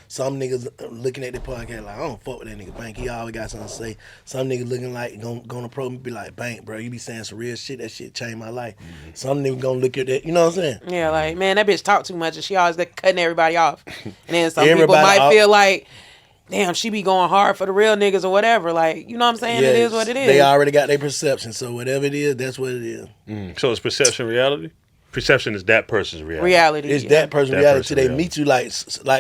Some niggas looking at the podcast like, I don't fuck with that nigga Bank. He always got something to say. Some niggas looking like gonna approach me be like, Bank, bro, you be saying some real shit. That shit changed my life. Some niggas gonna look at that. You know what I'm saying? Yeah, like, man, that bitch talk too much and she always cutting everybody off. And then some people Everybody might feel like, damn, she be going hard for the real niggas or whatever. Like, you know what I'm saying? It is what it is. They already got their perception. So whatever it is, that's what it is. So it's perception reality? Perception is that person's reality. It's yeah. that person's That reality. person They reality. meet you like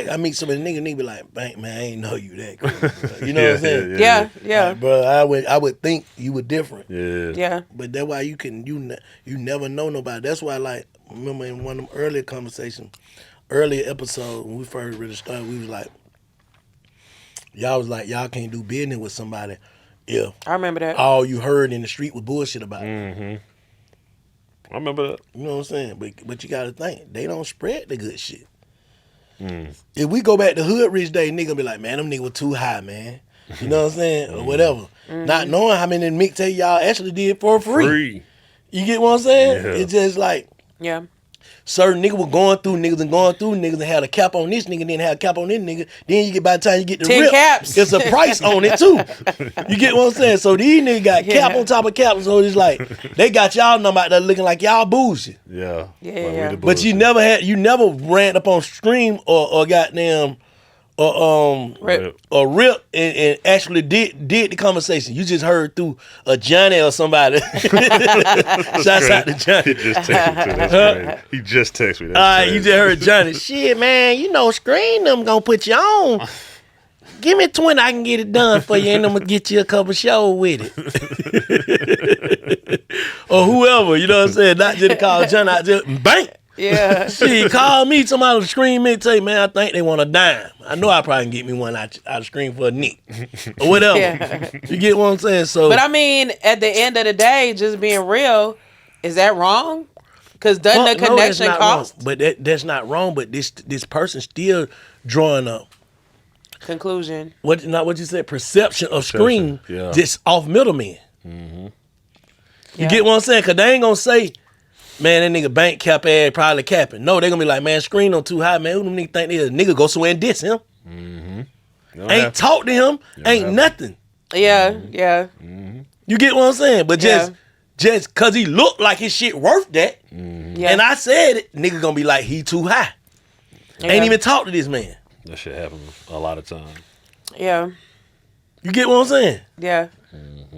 I meet some of the niggas be like, Bank, man, I ain't know you that crazy, bro. You know what I'm saying? Yeah. Like, bro, I would think you were different. Yeah. But that's why you never know nobody. That's why, like, remember in one of them earlier conversations, earlier episode when we first really started, we was like, y'all can't do business with somebody if I remember that. all you heard in the street was bullshit about it. I remember that. You know what I'm saying? But you gotta think, they don't spread the good shit. If we go back to Hood Rich Day, nigga be like, man, them niggas were too high, man. You know what I'm saying? Or whatever. Not knowing how many mixtape y'all actually did for free. You get what I'm saying? Yeah. It's just like Yeah. certain niggas were going through niggas and had a cap on this nigga, then had a cap on this nigga. Then you get by the time you get the 10 rip, caps. it's a price on it too. You get what I'm saying? So these niggas got cap on top of cap. So it's like they got y'all number out there looking like y'all bullshit. Yeah. Yeah, Like, we yeah. the But you bullshit. never ran up on stream or goddamn Rip. or rip and actually did the conversation. You just heard through a Johnny or somebody. Shouts out to Johnny. He just texted me too. That's crazy. He just texted me. That's All right, you crazy. just heard Johnny. Shit, man, you know, Scream them gonna put you on. Give me 20, I can get it done for you, and I'm gonna get you a couple shows with it. Or whoever, you know what I'm saying? Not just call Johnny out, just bang. Yeah. Shit, call me, somebody to Scream me, tell you, man, I think they want a dime. I know I probably can get me one out of Scream for a nick. Or whatever. Yeah. You get what I'm saying? So, But I mean, at the end of the day, just being real, is that wrong? Because doesn't the that's connection not cost? wrong. But that's not wrong, but this person still drawing up. Conclusion. What you said? Perception of Scream, yeah. just off middlemen. You get what I'm saying? Cause they ain't gonna say, man, that nigga Bank cap ass probably capping. No, they gonna be like, man, Scream on too high, man. Who them niggas think they is? Nigga go somewhere and diss him. Ain't talk to him. Ain't nothing. Yeah, yeah. You get what I'm saying? But Yeah. just cause he looked like his shit worth that, Yeah. and I said it, nigga gonna be like, he too high. Yeah. Ain't even talk to this man. That shit happens a lot of times. Yeah. You get what I'm saying? Yeah.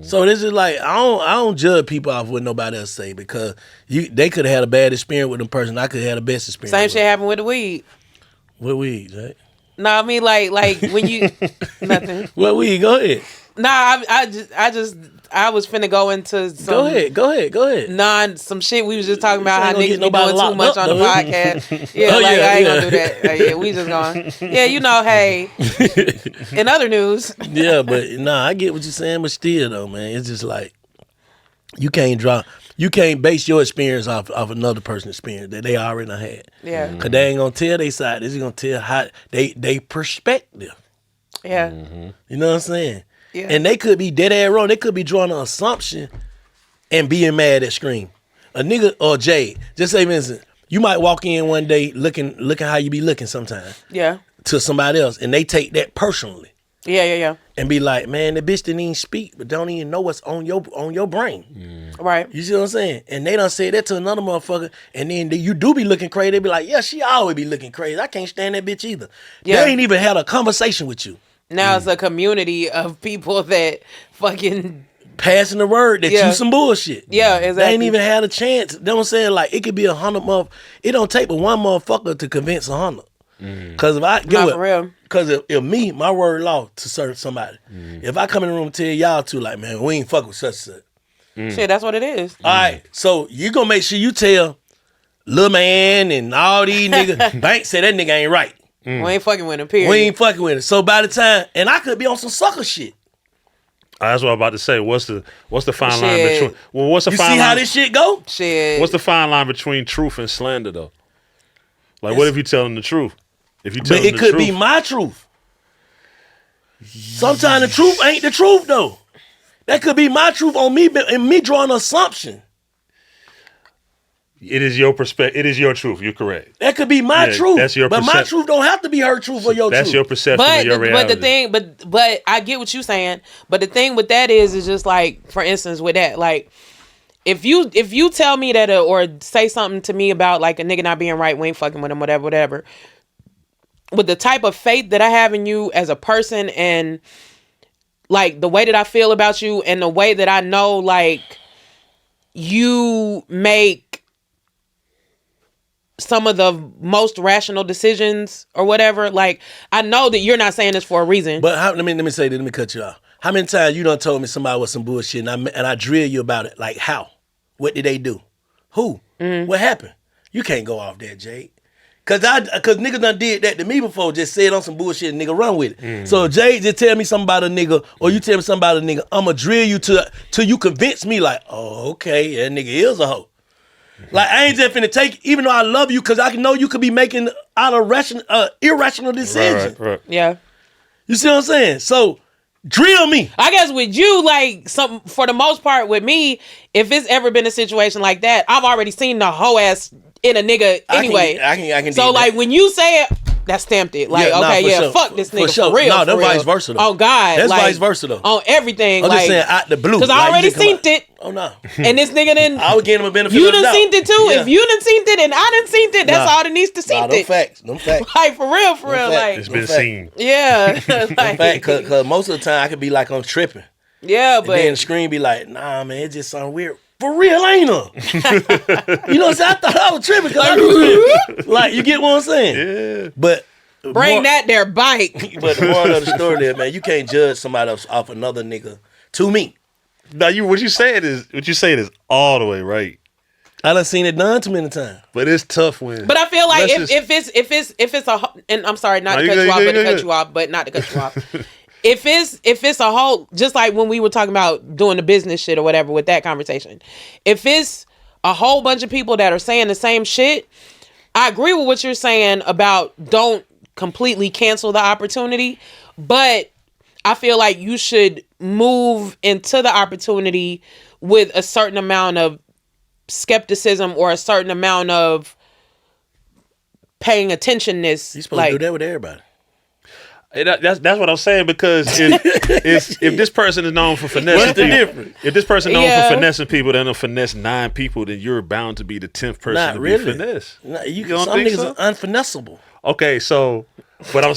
So this is like I don't judge people off what nobody else say because they could have had a bad experience with them person. I could have had the best experience. Same with shit happened with the weed. What weed, right? No, I mean like when you nothing. What weed? Go ahead. Nah, I was finna go into some. Go ahead. Some shit we was just talking about how gonna niggas get be nobody doing too much locked on the up, podcast. Yeah, Oh, like yeah, I ain't yeah. gonna do that. Yeah, we just going. Yeah, you know, hey. In other news, Yeah, but nah, I get what you're saying, but still though, man, it's just like you can't base your experience off another person's experience that they already done had. yeah, Cause they ain't gonna tell their side. They just gonna tell how they perspective. yeah, You know what I'm saying? Yeah. And they could be dead ass wrong. They could be drawing an assumption and being mad at Scream. A nigga or Jade. Just say, Vincent, you might walk in one day looking how you be looking sometimes yeah, to somebody else, and they take that personally yeah, and be like, man, the bitch didn't even speak, but don't even know what's on your brain. right. You see what I'm saying? And they done said that to another motherfucker, and then you do be looking crazy. They be like, yeah, she always be looking crazy. I can't stand that bitch either. Yeah. They ain't even had a conversation with you. Now it's a community of people that fucking Passing the word that Yeah. you some bullshit. Yeah, exactly. They ain't even had a chance. You know what I'm saying? Like, it could be 100 motherfuckers. It don't take but one motherfucker to convince 100. Because if I Not for real. Because if me, my word law to serve somebody. If I come in the room and tell y'all to, like, man, we ain't fuck with such and such. Shit, that's what it is. All right, so you gonna make sure you tell Lil Man and all these niggas, Bank said that nigga ain't right. We ain't fucking with him, period. We ain't fucking with it. So by the time, and I could be on some sucker shit. That's what I'm about to say. What's the fine line Shit. between? Well, what's the You fine see line? how this shit go? Shit. What's the fine line between truth and slander, though? Like, what if you telling the truth? If you tell But them it the could truth, be my truth. Sometimes the truth ain't the truth though. That could be my truth on me and me drawing an assumption. it is your perspective. It is your truth. You're correct. That could be my Yeah, truth. that's your but my percep- truth don't have to be her truth or your That's truth. your perception But of your reality. the thing, but I get what you're saying. But the thing with that is just like, for instance, with that, like, if you tell me that or say something to me about like a nigga not being right, we ain't fucking with him, whatever. With the type of faith that I have in you as a person and like the way that I feel about you and the way that I know like you make some of the most rational decisions or whatever, like I know that you're not saying this for a reason. But let me say this. Let me cut you off. How many times you done told me somebody was some bullshit and I drill you about it? Like how? What did they do? Who? What happened? You can't go off that, Jade. Cause niggas done did that to me before, just said on some bullshit and nigga run with it. So if Jay just tell me something about a nigga, or you tell me something about a nigga, I'ma drill you till you convince me like, oh, okay, that nigga is a hoe. Like I ain't just finna take, even though I love you, cause I know you could be making out of irrational decisions. Right. Yeah. You see what I'm saying? So drill me. I guess with you, like for the most part with me, if it's ever been a situation like that, I've already seen the hoe ass in a nigga anyway. I can so dig like that. when you say it, that stamped it. Like, Yeah, nah, okay, for yeah, sure. fuck this nigga For sure. for real. No, that's for real. vice versa, though. Oh God. That's like, vice versa, though. On everything. I'm like, just saying out the blue. Because I Like, you already just come seen out- it. Oh no. And this nigga didn't. I would give him a benefit You of the done doubt. seen it too. Yeah. If you done seen it and I done seen it, that's Nah. all that needs to see Nah, them it. facts. Them facts. Like for real, fact. like It's been fact. seen. yeah, like, Fact, cause most of the time I could be like I'm tripping. yeah, And but then the screen be like, nah, man, it's just something weird. For real, ain't her? You know what I'm saying? I thought I was tripping because I was like, you get what I'm saying? Yeah. But bring that there bike. But the moral of the story there, man, you can't judge somebody else off another nigga. To me, Now what you saying is all the way right. I done seen it done too many times. But it's tough when. But I feel like Let's if it's a, and I'm sorry not No, to you cut good, you off, you but good, to cut you you off, but not to cut you off. If it's a whole, just like when we were talking about doing the business shit or whatever with that conversation, if it's a whole bunch of people that are saying the same shit, I agree with what you're saying about don't completely cancel the opportunity, but I feel like you should move into the opportunity with a certain amount of skepticism or a certain amount of paying attentionness. You supposed to do that with everybody. That's what I'm saying, because if this person is known for finessing What's the people, difference? if this person known Yeah. for finessing people, then they'll finesse 9 people, then you're bound to be the 10th person Not to really. be finessed. Nah, You don't some think niggas so? are unfinessable. Okay, so but I'm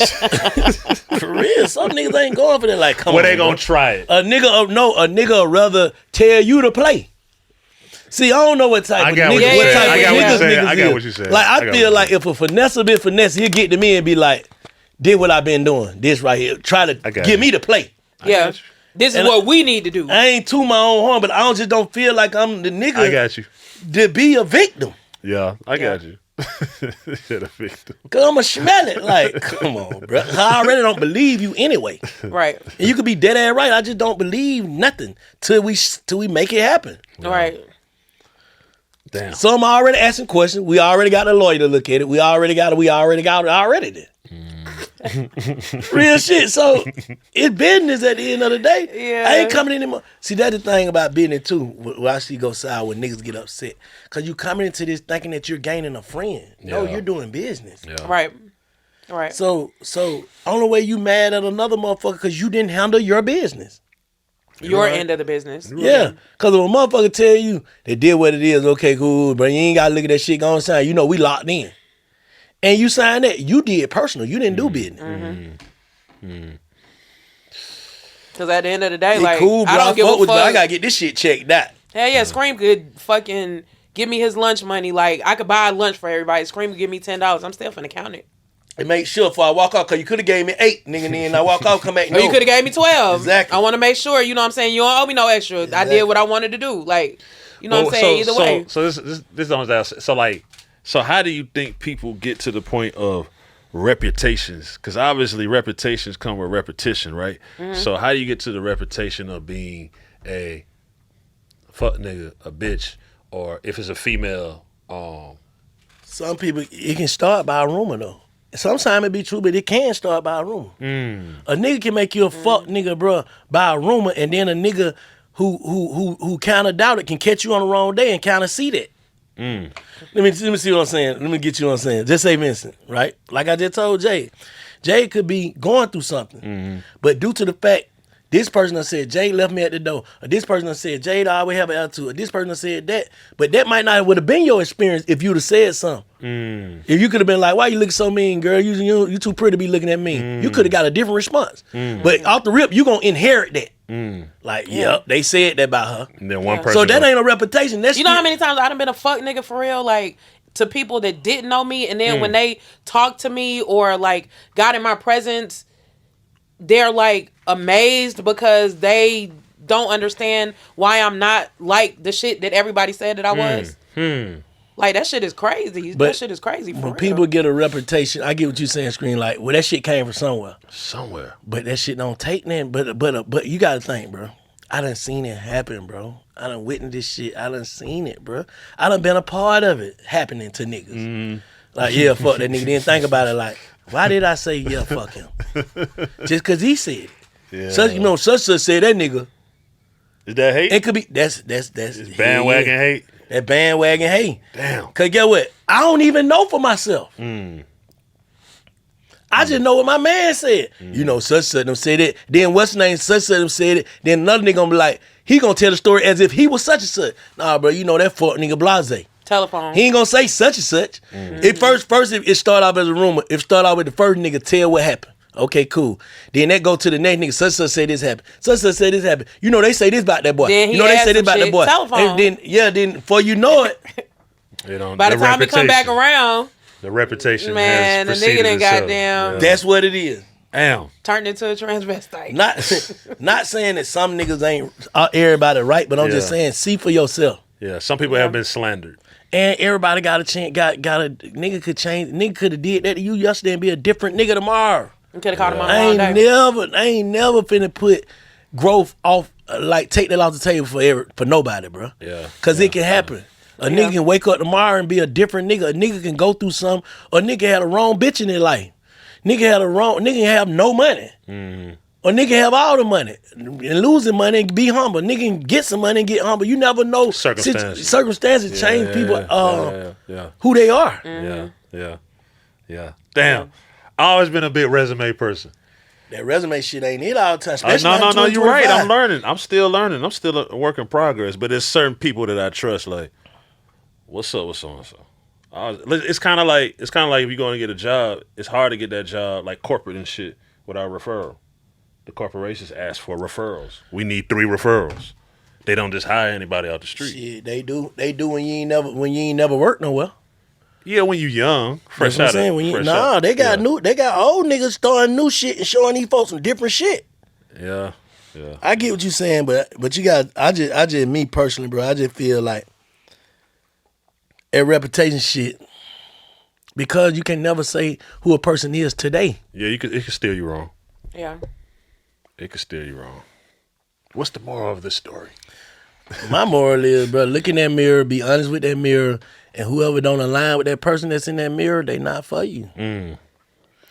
For real, some niggas ain't going for that. Like, come well, on, they gonna bro. try it. A nigga would rather tell you to play. See, I don't know what type I of got what niggas, you what said. type I of got what you niggas said. niggas I got is. what you said. Like, I I got feel what like you if a finesse been finesse, he'll get to me and be like, did what I've been doing. This right here. Try to I got get you. me to play. Yeah. This is what we need to do. I ain't to my own harm, but I don't feel like I'm the nigga. I got you. To be a victim. Yeah, I got you. You're the victim. Cause I'ma smell it. Like, come on, bro. I already don't believe you anyway. Right. And you could be dead ass right. I just don't believe nothing till we make it happen. Right. Damn. So I'm already asking questions. We already got a lawyer to look at it. We already got it already then. Real shit. So it's business at the end of the day. Yeah. I ain't coming anymore. See, that's the thing about business too. Where I see go sour when niggas get upset. Cause you coming into this thinking that you're gaining a friend. No, Yeah. you're doing business. Yeah. Right. Right. So only way you mad at another motherfucker cause you didn't handle your business. Your end of the business. Yeah. Cause if a motherfucker tell you they did what it is, okay, cool, but you ain't gotta look at that shit going sign. You know we locked in. And you signed that. You did personal. You didn't do business. Because at the end of the day, It like, cool, bro. I don't give a fuck with you, fuck. but I gotta get this shit checked out. Hell yeah, Scream could fucking give me his lunch money. Like, I could buy lunch for everybody. Scream could give me $10. I'm still finna count it. And make sure before I walk off, cause you could have gave me 8, nigga, and then I walk off, come back. Or you could have gave me 12. Exactly. I want to make sure, you know what I'm saying? You don't owe me no extra. I did what I wanted to do. Like, you know what I'm saying? Either way. So this don't ask. So how do you think people get to the point of reputations? Because obviously reputations come with repetition, right? So how do you get to the reputation of being a fuck nigga, a bitch, or if it's a female? Some people, it can start by a rumor though. Sometimes it be true, but it can start by a rumor. A nigga can make you a fuck nigga, bro, by a rumor, and then a nigga who kind of doubt it can catch you on the wrong day and kind of see that. Let me see what I'm saying. Let me get you what I'm saying. Just say Vincent, right? Like I just told Jay. Jay could be going through something, but due to the fact this person done said Jay left me at the door, or this person done said Jay always have an attitude, or this person done said that, but that might not would have been your experience if you'd have said something. If you could have been like, "Why you looking so mean, girl? You too pretty to be looking at me." You could have got a different response. But off the rip, you gonna inherit that. Like, yep, they said that about her. And then one person. So that ain't a reputation. That's You know how many times I done been a fuck nigga for real? Like, to people that didn't know me, and then when they talked to me or like got in my presence, they're like amazed because they don't understand why I'm not like the shit that everybody said that I was. Like, that shit is crazy. That shit is crazy for when real. people get a reputation, I get what you saying, Screen. Like, well, that shit came from somewhere. But that shit don't take nothing. But you gotta think, bro. I done seen it happen, bro. I done witnessed this shit. I done seen it, bro. I done been a part of it happening to niggas. Like, yeah, fuck that nigga. Then think about it like, why did I say yeah, fuck him? Just cause he said it. Yeah. Such said that nigga. Is that hate? It could be that's Bandwagon hate. That bandwagon hate. Damn. Cause get what? I don't even know for myself. I just know what my man said. You know, such them said it. Then what's the name? Such them said it. Then another nigga gonna be like, he gonna tell the story as if he was such and such. Nah, bro, you know that fuck nigga blase. Telephone. He ain't gonna say such and such. It first it start off as a rumor. It start off with the first nigga tell what happened. Okay, cool. Then that go to the next nigga. Such said this happened. Such said this happened. You know they say this about that boy. Then you know they say this about that boy. Telephone. And then before you know it, by the time he come back around, the reputation, man, the nigga done goddamn that's what it is. Damn. turned into a transvestite. Not saying that some niggas ain't everybody right, but I'm just saying see for yourself. Yeah, some people have been slandered. And everybody got a chance. Got a nigga could change. Nigga could have did that to you yesterday and be a different nigga tomorrow. You could have called him on I ain't never finna put growth off, like take that off the table for nobody, bro. Yeah. Cause it can happen. A nigga can wake up tomorrow and be a different nigga. A nigga can go through something. A nigga had a wrong bitch in their life. Nigga have no money. Or nigga have all the money and losing money and be humble. Nigga can get some money and get humble. You never know. Circumstances change people who they are. Yeah. Damn. I always been a big resume person. That resume shit ain't it all the time. No, you're right. I'm learning. I'm still learning. I'm still a work in progress. But there's certain people that I trust. Like, what's up with so and so? It's kind of like if you're going to get a job, it's hard to get that job like corporate and shit without referral. The corporations ask for referrals. We need 3 referrals. They don't just hire anybody out the street. Shit, they do when you ain't never worked nowhere. Yeah, when you young, fresh out. They got old niggas starting new shit and showing these folks some different shit. Yeah. Yeah. I get what you're saying, but you got. I just me personally, bro. I just feel like that reputation shit. Because you can never say who a person is today. Yeah, it could steer you wrong. Yeah. It could steer you wrong. What's the moral of this story? My moral is, bro, look in that mirror, be honest with that mirror, and whoever don't align with that person that's in that mirror, they not for you.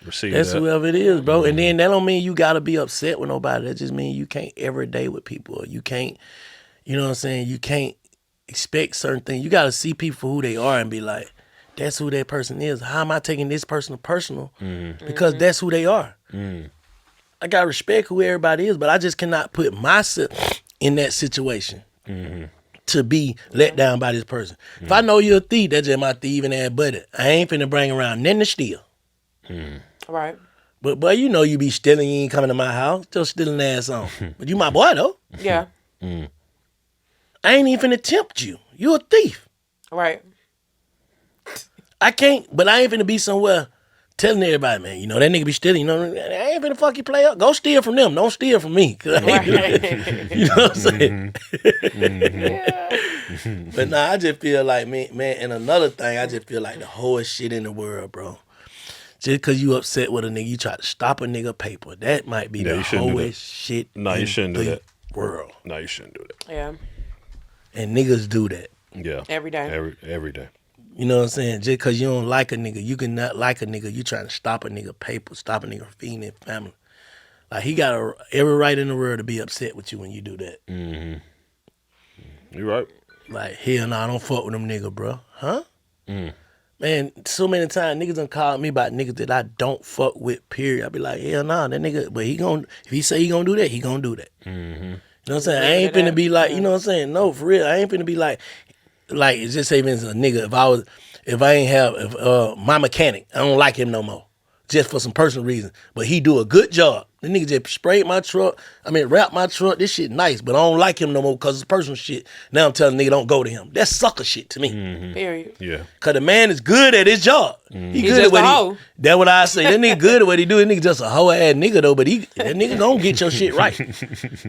Receive That's that. whoever it is, bro. And then that don't mean you gotta be upset with nobody. That just means you can't every day with people. Or you can't, you know what I'm saying? You can't expect certain things. You gotta see people for who they are and be like, that's who that person is. How am I taking this person personal? Because that's who they are. I gotta respect who everybody is, but I just cannot put myself in that situation to be let down by this person. If I know you're a thief, that's just my thieving ass buddy. I ain't finna bring around nothing to steal. Right. But boy, you know you be stealing, you ain't coming to my house, still stealing ass on. But you my boy though. Yeah. I ain't even finna tempt you. You a thief. Right. I can't, but I ain't finna be somewhere telling everybody, man, you know, that nigga be stealing, you know, I ain't finna fuck you play up. Go steal from them. Don't steal from me. 'Cause I ain't Right. you know what I'm saying? But nah, I just feel like, man, and another thing, I just feel like the wholest shit in the world, bro. Just because you upset with a nigga, you try to stop a nigga paper. That might be the you shouldn't do that. wholest shit No, you shouldn't do the that. world. No, you shouldn't do that. Yeah. And niggas do that. Yeah. Every day. Every day. You know what I'm saying? Just because you don't like a nigga, you can not like a nigga. You trying to stop a nigga paper, stop a nigga feeding his family. Like, he got every right in the world to be upset with you when you do that. You right. Like, hell no, I don't fuck with them nigga, bro. Huh? Man, so many times niggas done called me about niggas that I don't fuck with, period. I be like, hell nah, that nigga, but if he say he gonna do that, he gonna do that. You know what I'm saying? I ain't finna be like, you know what I'm saying? No, for real, I ain't finna be like it's just say even as a nigga, if my mechanic, I don't like him no more. Just for some personal reason. But he do a good job. The nigga just sprayed my truck. Wrap my truck. This shit nice, but I don't like him no more because it's personal shit. Now I'm telling the nigga don't go to him. That's sucker shit to me. Period. Yeah. Cause the man is good at his job. He He's good at just what a hoe. That's what I say. That nigga good at what he do. That nigga just a hoe ass nigga though, but that nigga gonna get your shit right.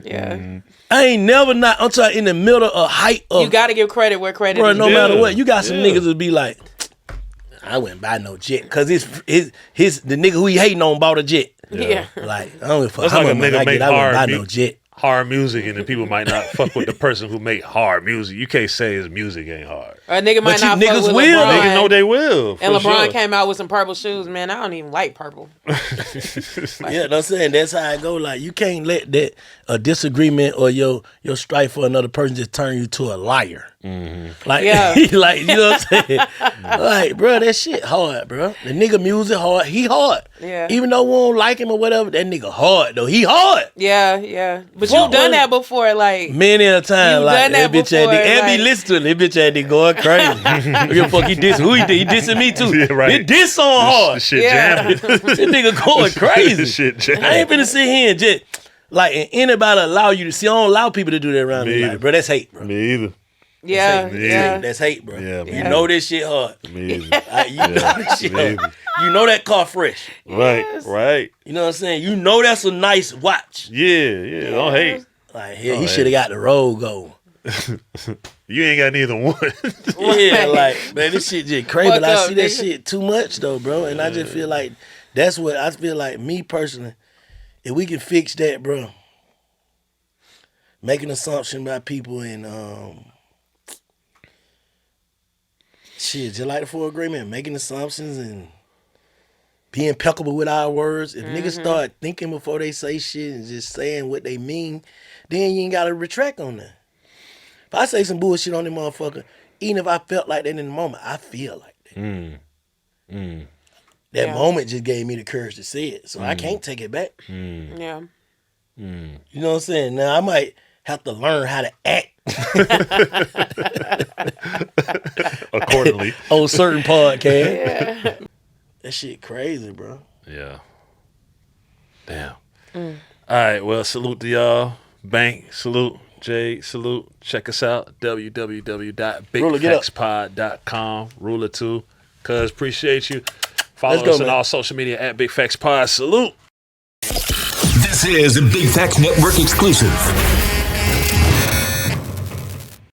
Yeah. I ain't never not. I'm talking in the middle of height of. You got to give credit where credit Bro, is no due. matter what, you got some niggas that be like, I wouldn't buy no jet, cause the nigga who he hating on bought a jet. Yeah. Like, I don't give a fuck That's how like a much money nigga I make get, I wouldn't buy hard no jet. hard music, and then people might not fuck with the person who make hard music. You can't say his music ain't hard. Or a nigga might But you not niggas fuck with will. LeBron. Niggas know they will. And for LeBron sure. came out with some purple shoes. Man, I don't even like purple. Yeah, I'm saying that's how I go. Like, you can't let that a disagreement or your strife for another person just turn you to a liar. Like, Yeah. like, you know what I'm saying? Like, bro, that shit hard, bro. The nigga music hard. He hard. Yeah. Even though we don't like him or whatever, that nigga hard though. He hard. Yeah, yeah. But Fuck you've done with- that before, like. Many a time, You like done that bitch ass before, nigga, and be like- listening to it. That bitch ass nigga going crazy. You fuck he dissing? Who he did? He dissing me too. Yeah, right. It diss on hard. This shit Yeah. jamming. This nigga going crazy. This shit jamming. I ain't finna sit here and just like and anybody allow you to see. I don't allow people to do that around me. Me Like, either. bro, that's hate, bro. Me either. Yeah, That's hate. yeah. That's hate, bro. Yeah, You man. know this shit hard. Me either. You know this shit me hard. You know that car fresh. Right, right. You know what I'm saying? You know that's a nice watch. Yeah. Don't hate. Like, hell, he should have got the road going. You ain't got neither one. Yeah, like, man, this shit just crazy. Fuck But I up, see that nigga. shit too much though, bro. And I just feel like that's what I feel like. Me personally, if we can fix that, bro, making assumption about people and shit, just like the full agreement, making assumptions and be impeccable with our words. If niggas start thinking before they say shit and just saying what they mean, then you ain't gotta retract on that. If I say some bullshit on them motherfucker, even if I felt like that in the moment, I feel like that. That Yeah. moment just gave me the courage to say it. So I can't take it back. Yeah. You know what I'm saying? Now I might have to learn how to act Accordingly. on certain podcasts. That shit crazy, bro. Yeah. Damn. All right. Well, salute to y'all. Bank, salute. Jade, salute. Check us out. www.bigfaxpod.com. Ruler 2. Cuz, appreciate you. Follow Let's go, us on man. all social media at Big Facts Pod. Salute. This This is a Big Facts Network exclusive.